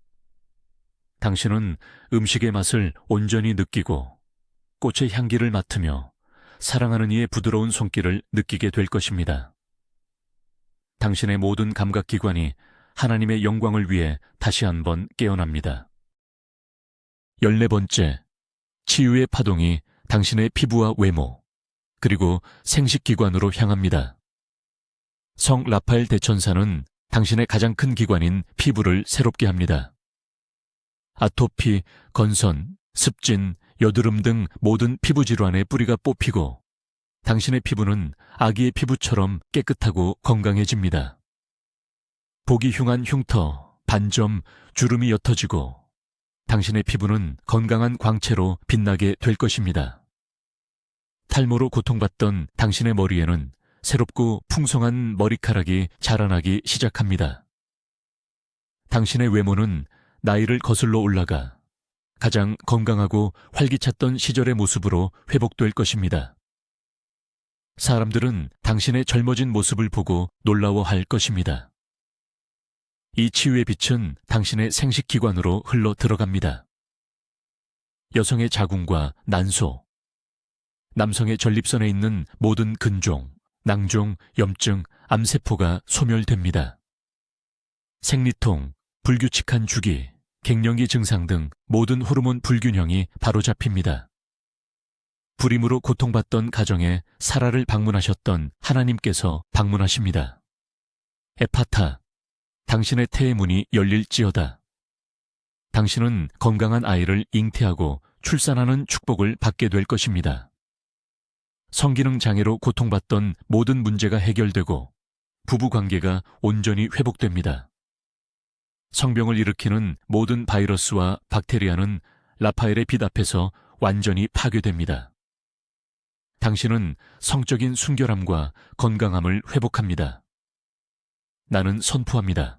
당신은 음식의 맛을 온전히 느끼고 꽃의 향기를 맡으며 사랑하는 이의 부드러운 손길을 느끼게 될 것입니다. 당신의 모든 감각기관이 하나님의 영광을 위해 다시 한번 깨어납니다. 14번째, 치유의 파동이 당신의 피부와 외모, 그리고 생식기관으로 향합니다. 성 라파엘 대천사는 당신의 가장 큰 기관인 피부를 새롭게 합니다. 아토피, 건선, 습진, 여드름 등 모든 피부 질환의 뿌리가 뽑히고 당신의 피부는 아기의 피부처럼 깨끗하고 건강해집니다. 보기 흉한 흉터, 반점, 주름이 옅어지고 당신의 피부는 건강한 광채로 빛나게 될 것입니다. 탈모로 고통받던 당신의 머리에는 새롭고 풍성한 머리카락이 자라나기 시작합니다. 당신의 외모는 나이를 거슬러 올라가 가장 건강하고 활기찼던 시절의 모습으로 회복될 것입니다. 사람들은 당신의 젊어진 모습을 보고 놀라워할 것입니다. 이 치유의 빛은 당신의 생식기관으로 흘러 들어갑니다. 여성의 자궁과 난소, 남성의 전립선에 있는 모든 근종, 낭종, 염증, 암세포가 소멸됩니다. 생리통, 불규칙한 주기, 갱년기 증상 등 모든 호르몬 불균형이 바로잡힙니다. 불임으로 고통받던 가정에 사라를 방문하셨던 하나님께서 방문하십니다. 에파타, 당신의 태의 문이 열릴지어다. 당신은 건강한 아이를 잉태하고 출산하는 축복을 받게 될 것입니다. 성기능 장애로 고통받던 모든 문제가 해결되고 부부관계가 온전히 회복됩니다. 성병을 일으키는 모든 바이러스와 박테리아는 라파엘의 빛 앞에서 완전히 파괴됩니다. 당신은 성적인 순결함과 건강함을 회복합니다. 나는 선포합니다.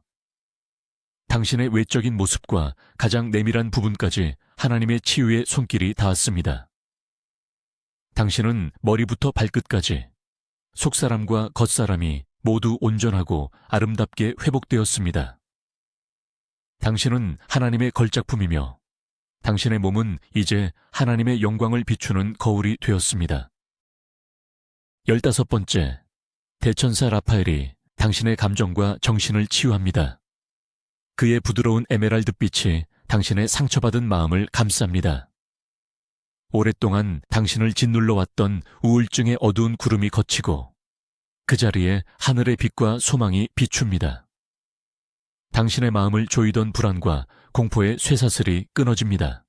당신의 외적인 모습과 가장 내밀한 부분까지 하나님의 치유의 손길이 닿았습니다. 당신은 머리부터 발끝까지 속사람과 겉사람이 모두 온전하고 아름답게 회복되었습니다. 당신은 하나님의 걸작품이며 당신의 몸은 이제 하나님의 영광을 비추는 거울이 되었습니다. 15번째, 대천사 라파엘이 당신의 감정과 정신을 치유합니다. 그의 부드러운 에메랄드 빛이 당신의 상처받은 마음을 감쌉니다. 오랫동안 당신을 짓눌러 왔던 우울증의 어두운 구름이 걷히고 그 자리에 하늘의 빛과 소망이 비춥니다. 당신의 마음을 조이던 불안과 공포의 쇠사슬이 끊어집니다.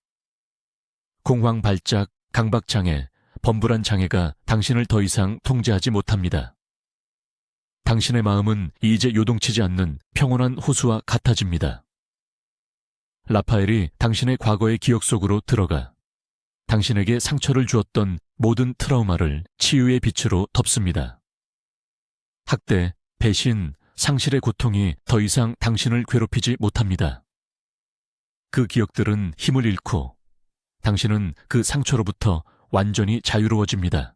공황 발작, 강박 장애, 범불안 장애가 당신을 더 이상 통제하지 못합니다. 당신의 마음은 이제 요동치지 않는 평온한 호수와 같아집니다. 라파엘이 당신의 과거의 기억 속으로 들어가 당신에게 상처를 주었던 모든 트라우마를 치유의 빛으로 덮습니다. 학대, 배신, 상실의 고통이 더 이상 당신을 괴롭히지 못합니다. 그 기억들은 힘을 잃고 당신은 그 상처로부터 완전히 자유로워집니다.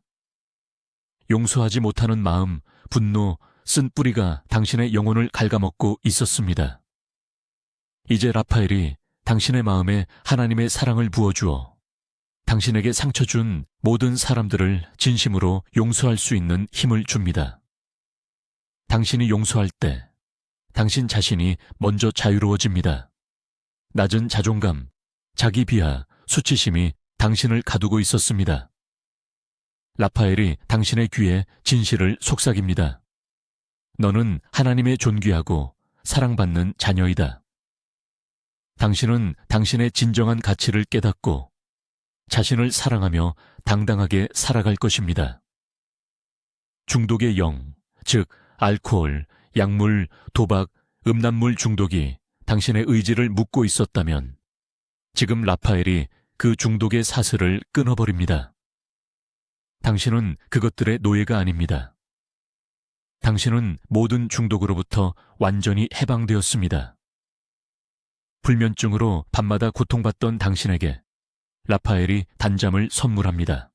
용서하지 못하는 마음, 분노, 쓴 뿌리가 당신의 영혼을 갉아먹고 있었습니다. 이제 라파엘이 당신의 마음에 하나님의 사랑을 부어주어 당신에게 상처 준 모든 사람들을 진심으로 용서할 수 있는 힘을 줍니다. 당신이 용서할 때 당신 자신이 먼저 자유로워집니다. 낮은 자존감, 자기 비하, 수치심이 당신을 가두고 있었습니다. 라파엘이 당신의 귀에 진실을 속삭입니다. 너는 하나님의 존귀하고 사랑받는 자녀이다. 당신은 당신의 진정한 가치를 깨닫고 자신을 사랑하며 당당하게 살아갈 것입니다. 중독의 영, 즉 알코올, 약물, 도박, 음란물 중독이 당신의 의지를 묶고 있었다면 지금 라파엘이 그 중독의 사슬을 끊어버립니다. 당신은 그것들의 노예가 아닙니다. 당신은 모든 중독으로부터 완전히 해방되었습니다. 불면증으로 밤마다 고통받던 당신에게 라파엘이 단잠을 선물합니다.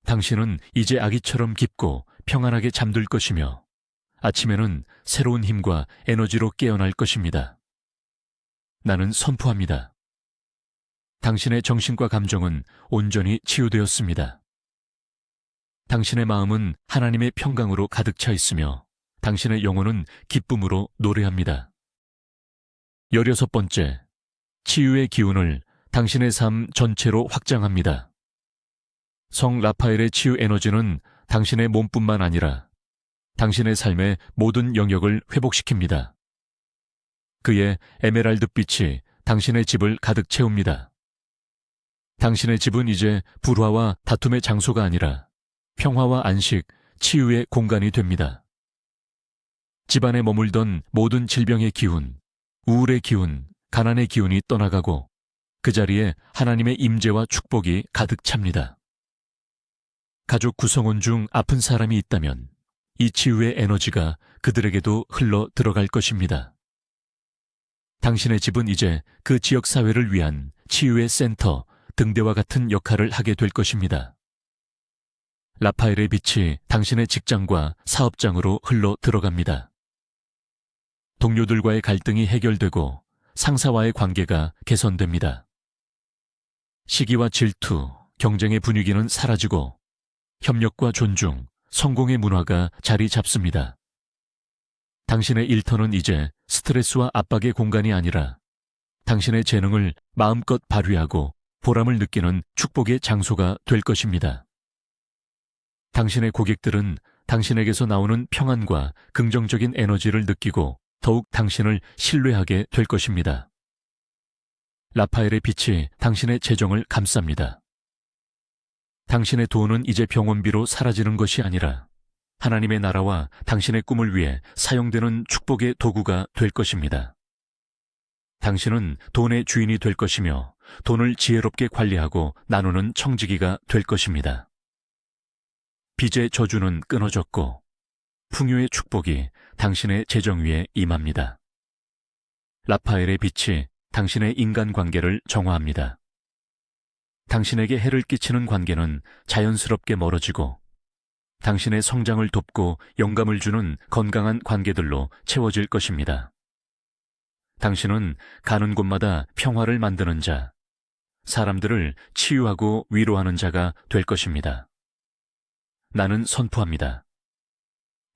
당신은 이제 아기처럼 깊고 평안하게 잠들 것이며 아침에는 새로운 힘과 에너지로 깨어날 것입니다. 나는 선포합니다. 당신의 정신과 감정은 온전히 치유되었습니다. 당신의 마음은 하나님의 평강으로 가득 차 있으며 당신의 영혼은 기쁨으로 노래합니다. 16번째, 치유의 기운을 당신의 삶 전체로 확장합니다. 성 라파엘의 치유 에너지는 당신의 몸뿐만 아니라 당신의 삶의 모든 영역을 회복시킵니다. 그의 에메랄드 빛이 당신의 집을 가득 채웁니다. 당신의 집은 이제 불화와 다툼의 장소가 아니라 평화와 안식, 치유의 공간이 됩니다. 집안에 머물던 모든 질병의 기운, 우울의 기운, 가난의 기운이 떠나가고 그 자리에 하나님의 임재와 축복이 가득 찹니다. 가족 구성원 중 아픈 사람이 있다면 이 치유의 에너지가 그들에게도 흘러 들어갈 것입니다. 당신의 집은 이제 그 지역사회를 위한 치유의 센터, 등대와 같은 역할을 하게 될 것입니다. 라파엘의 빛이 당신의 직장과 사업장으로 흘러 들어갑니다. 동료들과의 갈등이 해결되고 상사와의 관계가 개선됩니다. 시기와 질투, 경쟁의 분위기는 사라지고 협력과 존중, 성공의 문화가 자리 잡습니다. 당신의 일터는 이제 스트레스와 압박의 공간이 아니라 당신의 재능을 마음껏 발휘하고 보람을 느끼는 축복의 장소가 될 것입니다. 당신의 고객들은 당신에게서 나오는 평안과 긍정적인 에너지를 느끼고 더욱 당신을 신뢰하게 될 것입니다. 라파엘의 빛이 당신의 재정을 감쌉니다. 당신의 돈은 이제 병원비로 사라지는 것이 아니라 하나님의 나라와 당신의 꿈을 위해 사용되는 축복의 도구가 될 것입니다. 당신은 돈의 주인이 될 것이며 돈을 지혜롭게 관리하고 나누는 청지기가 될 것입니다. 빚의 저주는 끊어졌고 풍요의 축복이 당신의 재정 위에 임합니다. 라파엘의 빛이 당신의 인간관계를 정화합니다. 당신에게 해를 끼치는 관계는 자연스럽게 멀어지고 당신의 성장을 돕고 영감을 주는 건강한 관계들로 채워질 것입니다. 당신은 가는 곳마다 평화를 만드는 자, 사람들을 치유하고 위로하는 자가 될 것입니다. 나는 선포합니다.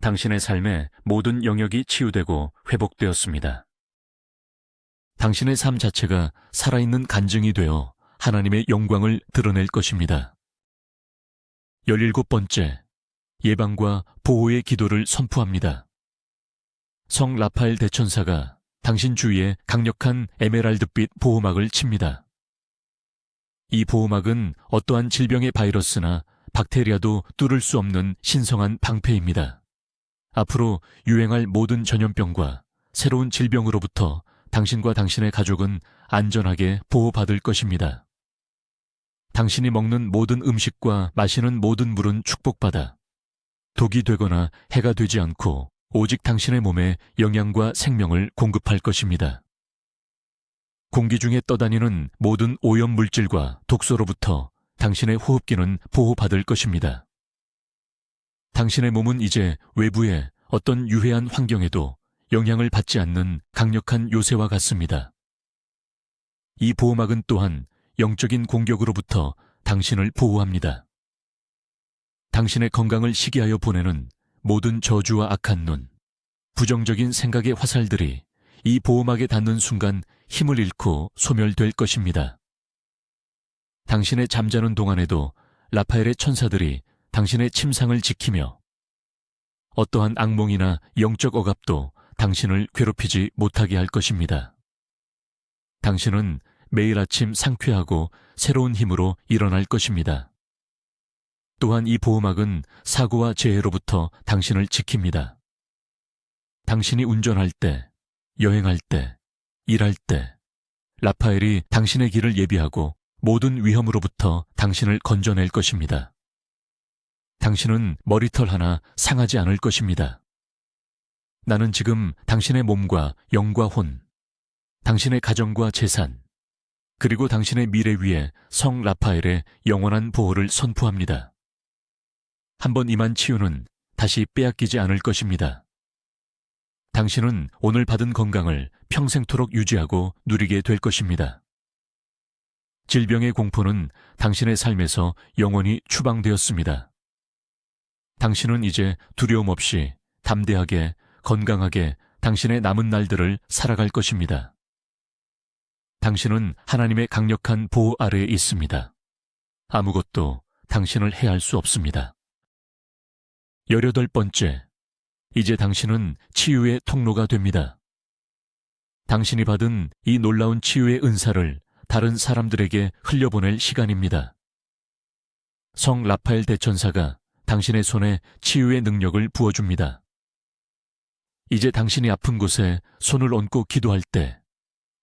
당신의 삶의 모든 영역이 치유되고 회복되었습니다. 당신의 삶 자체가 살아있는 간증이 되어 하나님의 영광을 드러낼 것입니다. 17번째, 예방과 보호의 기도를 선포합니다. 성 라파엘 대천사가 당신 주위에 강력한 에메랄드빛 보호막을 칩니다. 이 보호막은 어떠한 질병의 바이러스나 박테리아도 뚫을 수 없는 신성한 방패입니다. 앞으로 유행할 모든 전염병과 새로운 질병으로부터 당신과 당신의 가족은 안전하게 보호받을 것입니다. 당신이 먹는 모든 음식과 마시는 모든 물은 축복받아 독이 되거나 해가 되지 않고 오직 당신의 몸에 영양과 생명을 공급할 것입니다. 공기 중에 떠다니는 모든 오염 물질과 독소로부터 당신의 호흡기는 보호받을 것입니다. 당신의 몸은 이제 외부의 어떤 유해한 환경에도 영향을 받지 않는 강력한 요새와 같습니다. 이 보호막은 또한 영적인 공격으로부터 당신을 보호합니다. 당신의 건강을 시기하여 보내는 모든 저주와 악한 눈, 부정적인 생각의 화살들이 이 보호막에 닿는 순간 힘을 잃고 소멸될 것입니다. 당신의 잠자는 동안에도 라파엘의 천사들이 당신의 침상을 지키며 어떠한 악몽이나 영적 억압도 당신을 괴롭히지 못하게 할 것입니다. 당신은 매일 아침 상쾌하고 새로운 힘으로 일어날 것입니다. 또한 이 보호막은 사고와 재해로부터 당신을 지킵니다. 당신이 운전할 때, 여행할 때, 일할 때, 라파엘이 당신의 길을 예비하고 모든 위험으로부터 당신을 건져낼 것입니다. 당신은 머리털 하나 상하지 않을 것입니다. 나는 지금 당신의 몸과 영과 혼, 당신의 가정과 재산, 그리고 당신의 미래 위에 성 라파엘의 영원한 보호를 선포합니다. 한번 임한 치유는 다시 빼앗기지 않을 것입니다. 당신은 오늘 받은 건강을 평생토록 유지하고 누리게 될 것입니다. 질병의 공포는 당신의 삶에서 영원히 추방되었습니다. 당신은 이제 두려움 없이 담대하게 건강하게 당신의 남은 날들을 살아갈 것입니다. 당신은 하나님의 강력한 보호 아래에 있습니다. 아무것도 당신을 해할 수 없습니다. 18번째, 이제 당신은 치유의 통로가 됩니다. 당신이 받은 이 놀라운 치유의 은사를 다른 사람들에게 흘려보낼 시간입니다. 성 라파엘 대천사가 당신의 손에 치유의 능력을 부어줍니다. 이제 당신이 아픈 곳에 손을 얹고 기도할 때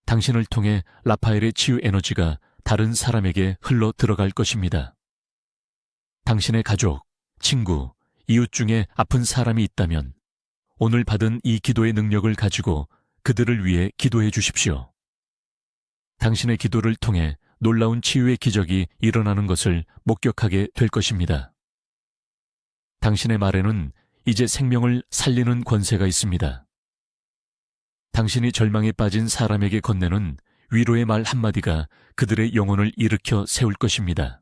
당신을 통해 라파엘의 치유 에너지가 다른 사람에게 흘러 들어갈 것입니다. 당신의 가족, 친구, 이웃 중에 아픈 사람이 있다면 오늘 받은 이 기도의 능력을 가지고 그들을 위해 기도해 주십시오. 당신의 기도를 통해 놀라운 치유의 기적이 일어나는 것을 목격하게 될 것입니다. 당신의 말에는 이제 생명을 살리는 권세가 있습니다. 당신이 절망에 빠진 사람에게 건네는 위로의 말 한마디가 그들의 영혼을 일으켜 세울 것입니다.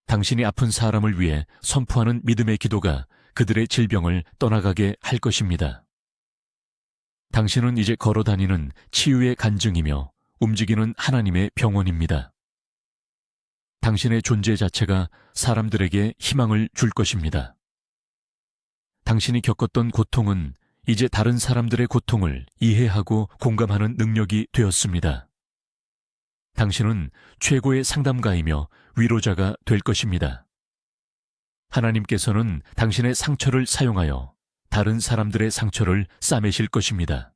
당신이 아픈 사람을 위해 선포하는 믿음의 기도가 그들의 질병을 떠나가게 할 것입니다. 당신은 이제 걸어다니는 치유의 간증이며 움직이는 하나님의 병원입니다. 당신의 존재 자체가 사람들에게 희망을 줄 것입니다. 당신이 겪었던 고통은 이제 다른 사람들의 고통을 이해하고 공감하는 능력이 되었습니다. 당신은 최고의 상담가이며 위로자가 될 것입니다. 하나님께서는 당신의 상처를 사용하여 다른 사람들의 상처를 싸매실 것입니다.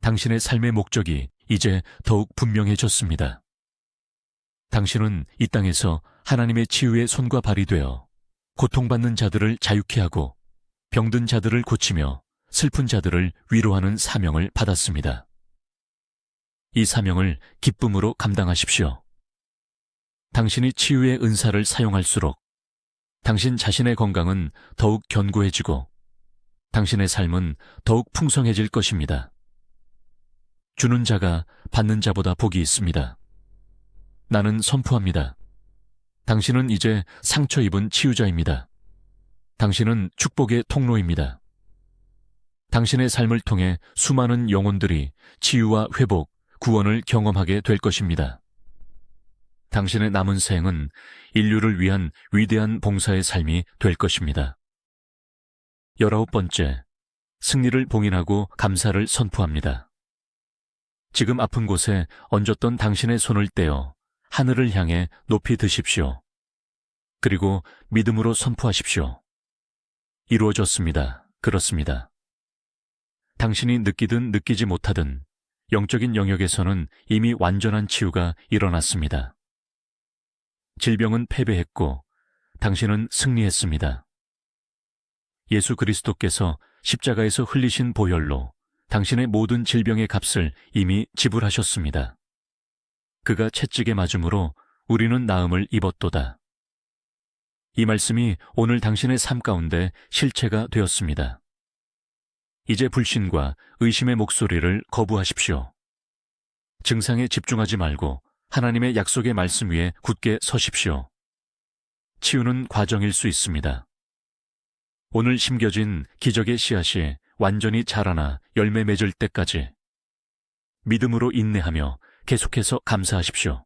당신의 삶의 목적이 이제 더욱 분명해졌습니다. 당신은 이 땅에서 하나님의 치유의 손과 발이 되어 고통받는 자들을 자유케 하고 병든 자들을 고치며 슬픈 자들을 위로하는 사명을 받았습니다. 이 사명을 기쁨으로 감당하십시오. 당신이 치유의 은사를 사용할수록 당신 자신의 건강은 더욱 견고해지고 당신의 삶은 더욱 풍성해질 것입니다. 주는 자가 받는 자보다 복이 있습니다. 나는 선포합니다. 당신은 이제 상처 입은 치유자입니다. 당신은 축복의 통로입니다. 당신의 삶을 통해 수많은 영혼들이 치유와 회복, 구원을 경험하게 될 것입니다. 당신의 남은 생은 인류를 위한 위대한 봉사의 삶이 될 것입니다. 19번째, 승리를 봉인하고 감사를 선포합니다. 지금 아픈 곳에 얹었던 당신의 손을 떼어 하늘을 향해 높이 드십시오. 그리고 믿음으로 선포하십시오. 이루어졌습니다. 그렇습니다. 당신이 느끼든 느끼지 못하든 영적인 영역에서는 이미 완전한 치유가 일어났습니다. 질병은 패배했고 당신은 승리했습니다. 예수 그리스도께서 십자가에서 흘리신 보혈로 당신의 모든 질병의 값을 이미 지불하셨습니다. 그가 채찍에 맞음으로 우리는 나음을 입었도다. 이 말씀이 오늘 당신의 삶 가운데 실체가 되었습니다. 이제 불신과 의심의 목소리를 거부하십시오. 증상에 집중하지 말고 하나님의 약속의 말씀 위에 굳게 서십시오. 치유는 과정일 수 있습니다. 오늘 심겨진 기적의 씨앗이 완전히 자라나 열매 맺을 때까지 믿음으로 인내하며 계속해서 감사하십시오.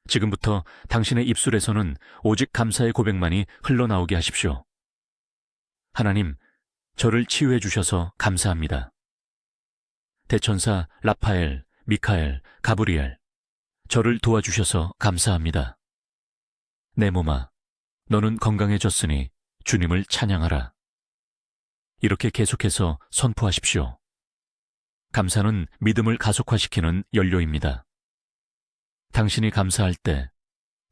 지금부터 당신의 입술에서는 오직 감사의 고백만이 흘러나오게 하십시오. 하나님, 저를 치유해 주셔서 감사합니다. 대천사 라파엘, 미카엘, 가브리엘, 저를 도와주셔서 감사합니다. 내 몸아, 너는 건강해졌으니 주님을 찬양하라. 이렇게 계속해서 선포하십시오. 감사는 믿음을 가속화시키는 연료입니다. 당신이 감사할 때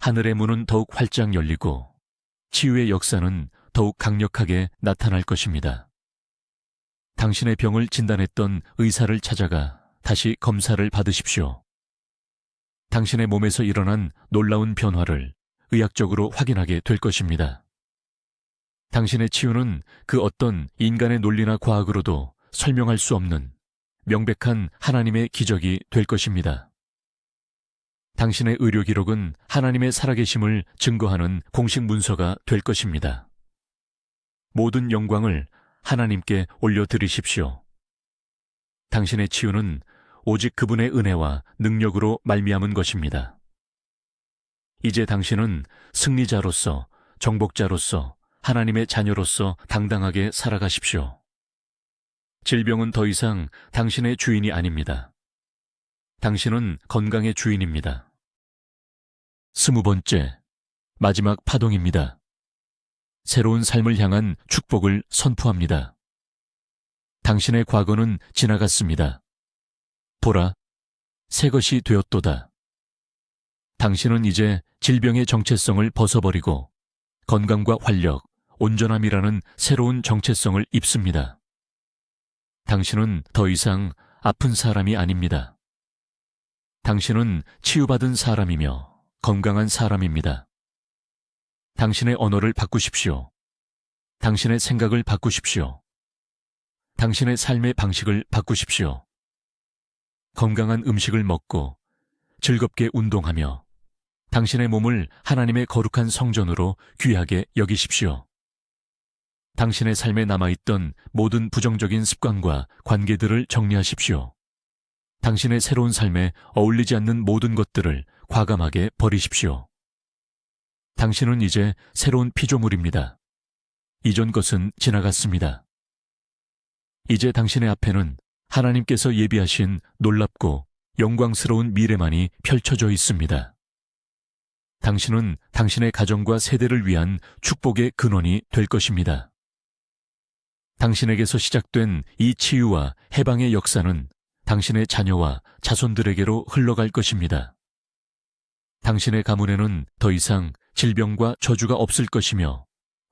하늘의 문은 더욱 활짝 열리고 치유의 역사는 더욱 강력하게 나타날 것입니다. 당신의 병을 진단했던 의사를 찾아가 다시 검사를 받으십시오. 당신의 몸에서 일어난 놀라운 변화를 의학적으로 확인하게 될 것입니다. 당신의 치유는 그 어떤 인간의 논리나 과학으로도 설명할 수 없는 명백한 하나님의 기적이 될 것입니다. 당신의 의료 기록은 하나님의 살아계심을 증거하는 공식 문서가 될 것입니다. 모든 영광을 하나님께 올려드리십시오. 당신의 치유는 오직 그분의 은혜와 능력으로 말미암은 것입니다. 이제 당신은 승리자로서, 정복자로서, 하나님의 자녀로서 당당하게 살아가십시오. 질병은 더 이상 당신의 주인이 아닙니다. 당신은 건강의 주인입니다. 20번째, 마지막 파동입니다. 새로운 삶을 향한 축복을 선포합니다. 당신의 과거는 지나갔습니다. 보라, 새 것이 되었도다. 당신은 이제 질병의 정체성을 벗어버리고 건강과 활력, 온전함이라는 새로운 정체성을 입습니다. 당신은 더 이상 아픈 사람이 아닙니다. 당신은 치유받은 사람이며 건강한 사람입니다. 당신의 언어를 바꾸십시오. 당신의 생각을 바꾸십시오. 당신의 삶의 방식을 바꾸십시오. 건강한 음식을 먹고 즐겁게 운동하며 당신의 몸을 하나님의 거룩한 성전으로 귀하게 여기십시오. 당신의 삶에 남아있던 모든 부정적인 습관과 관계들을 정리하십시오. 당신의 새로운 삶에 어울리지 않는 모든 것들을 과감하게 버리십시오. 당신은 이제 새로운 피조물입니다. 이전 것은 지나갔습니다. 이제 당신의 앞에는 하나님께서 예비하신 놀랍고 영광스러운 미래만이 펼쳐져 있습니다. 당신은 당신의 가정과 세대를 위한 축복의 근원이 될 것입니다. 당신에게서 시작된 이 치유와 해방의 역사는 당신의 자녀와 자손들에게로 흘러갈 것입니다. 당신의 가문에는 더 이상 질병과 저주가 없을 것이며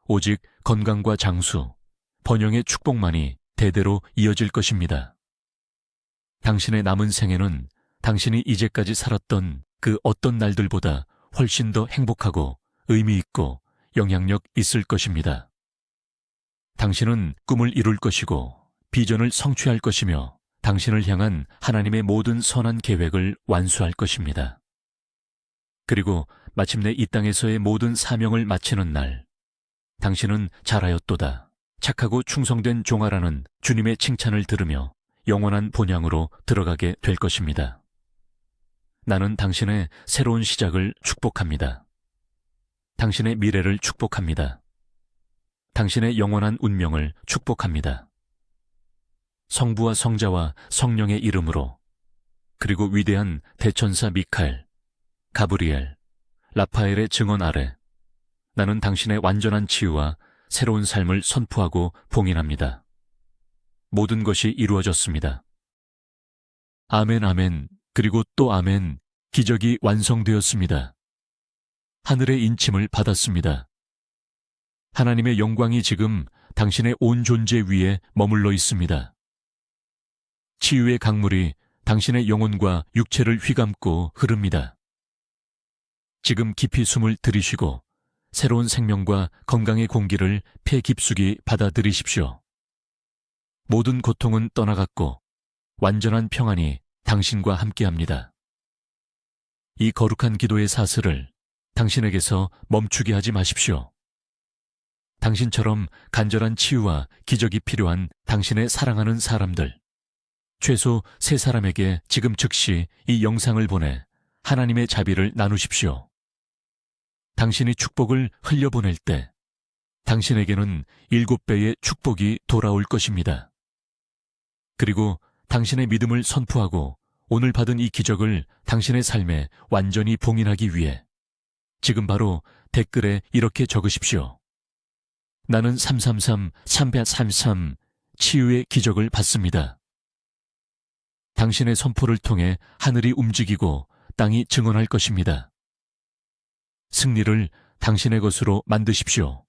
오직 건강과 장수, 번영의 축복만이 대대로 이어질 것입니다. 당신의 남은 생애는 당신이 이제까지 살았던 그 어떤 날들보다 훨씬 더 행복하고 의미 있고 영향력 있을 것입니다. 당신은 꿈을 이룰 것이고 비전을 성취할 것이며 당신을 향한 하나님의 모든 선한 계획을 완수할 것입니다. 그리고 마침내 이 땅에서의 모든 사명을 마치는 날, 당신은 잘하였도다, 착하고 충성된 종아라는 주님의 칭찬을 들으며 영원한 본향으로 들어가게 될 것입니다. 나는 당신의 새로운 시작을 축복합니다. 당신의 미래를 축복합니다. 당신의 영원한 운명을 축복합니다. 성부와 성자와 성령의 이름으로, 그리고 위대한 대천사 미카엘, 가브리엘, 라파엘의 증언 아래 나는 당신의 완전한 치유와 새로운 삶을 선포하고 봉인합니다. 모든 것이 이루어졌습니다. 아멘, 아멘, 그리고 또 아멘, 기적이 완성되었습니다. 하늘의 인침을 받았습니다. 하나님의 영광이 지금 당신의 온 존재 위에 머물러 있습니다. 치유의 강물이 당신의 영혼과 육체를 휘감고 흐릅니다. 지금 깊이 숨을 들이쉬고 새로운 생명과 건강의 공기를 폐 깊숙이 받아들이십시오. 모든 고통은 떠나갔고 완전한 평안이 당신과 함께합니다. 이 거룩한 기도의 사슬을 당신에게서 멈추게 하지 마십시오. 당신처럼 간절한 치유와 기적이 필요한 당신의 사랑하는 사람들, 최소 3사람에게 지금 즉시 이 영상을 보내 하나님의 자비를 나누십시오. 당신이 축복을 흘려보낼 때 당신에게는 7배의 축복이 돌아올 것입니다. 그리고 당신의 믿음을 선포하고 오늘 받은 이 기적을 당신의 삶에 완전히 봉인하기 위해 지금 바로 댓글에 이렇게 적으십시오. 나는 333 치유의 기적을 받습니다. 당신의 선포를 통해 하늘이 움직이고 땅이 증언할 것입니다. 승리를 당신의 것으로 만드십시오.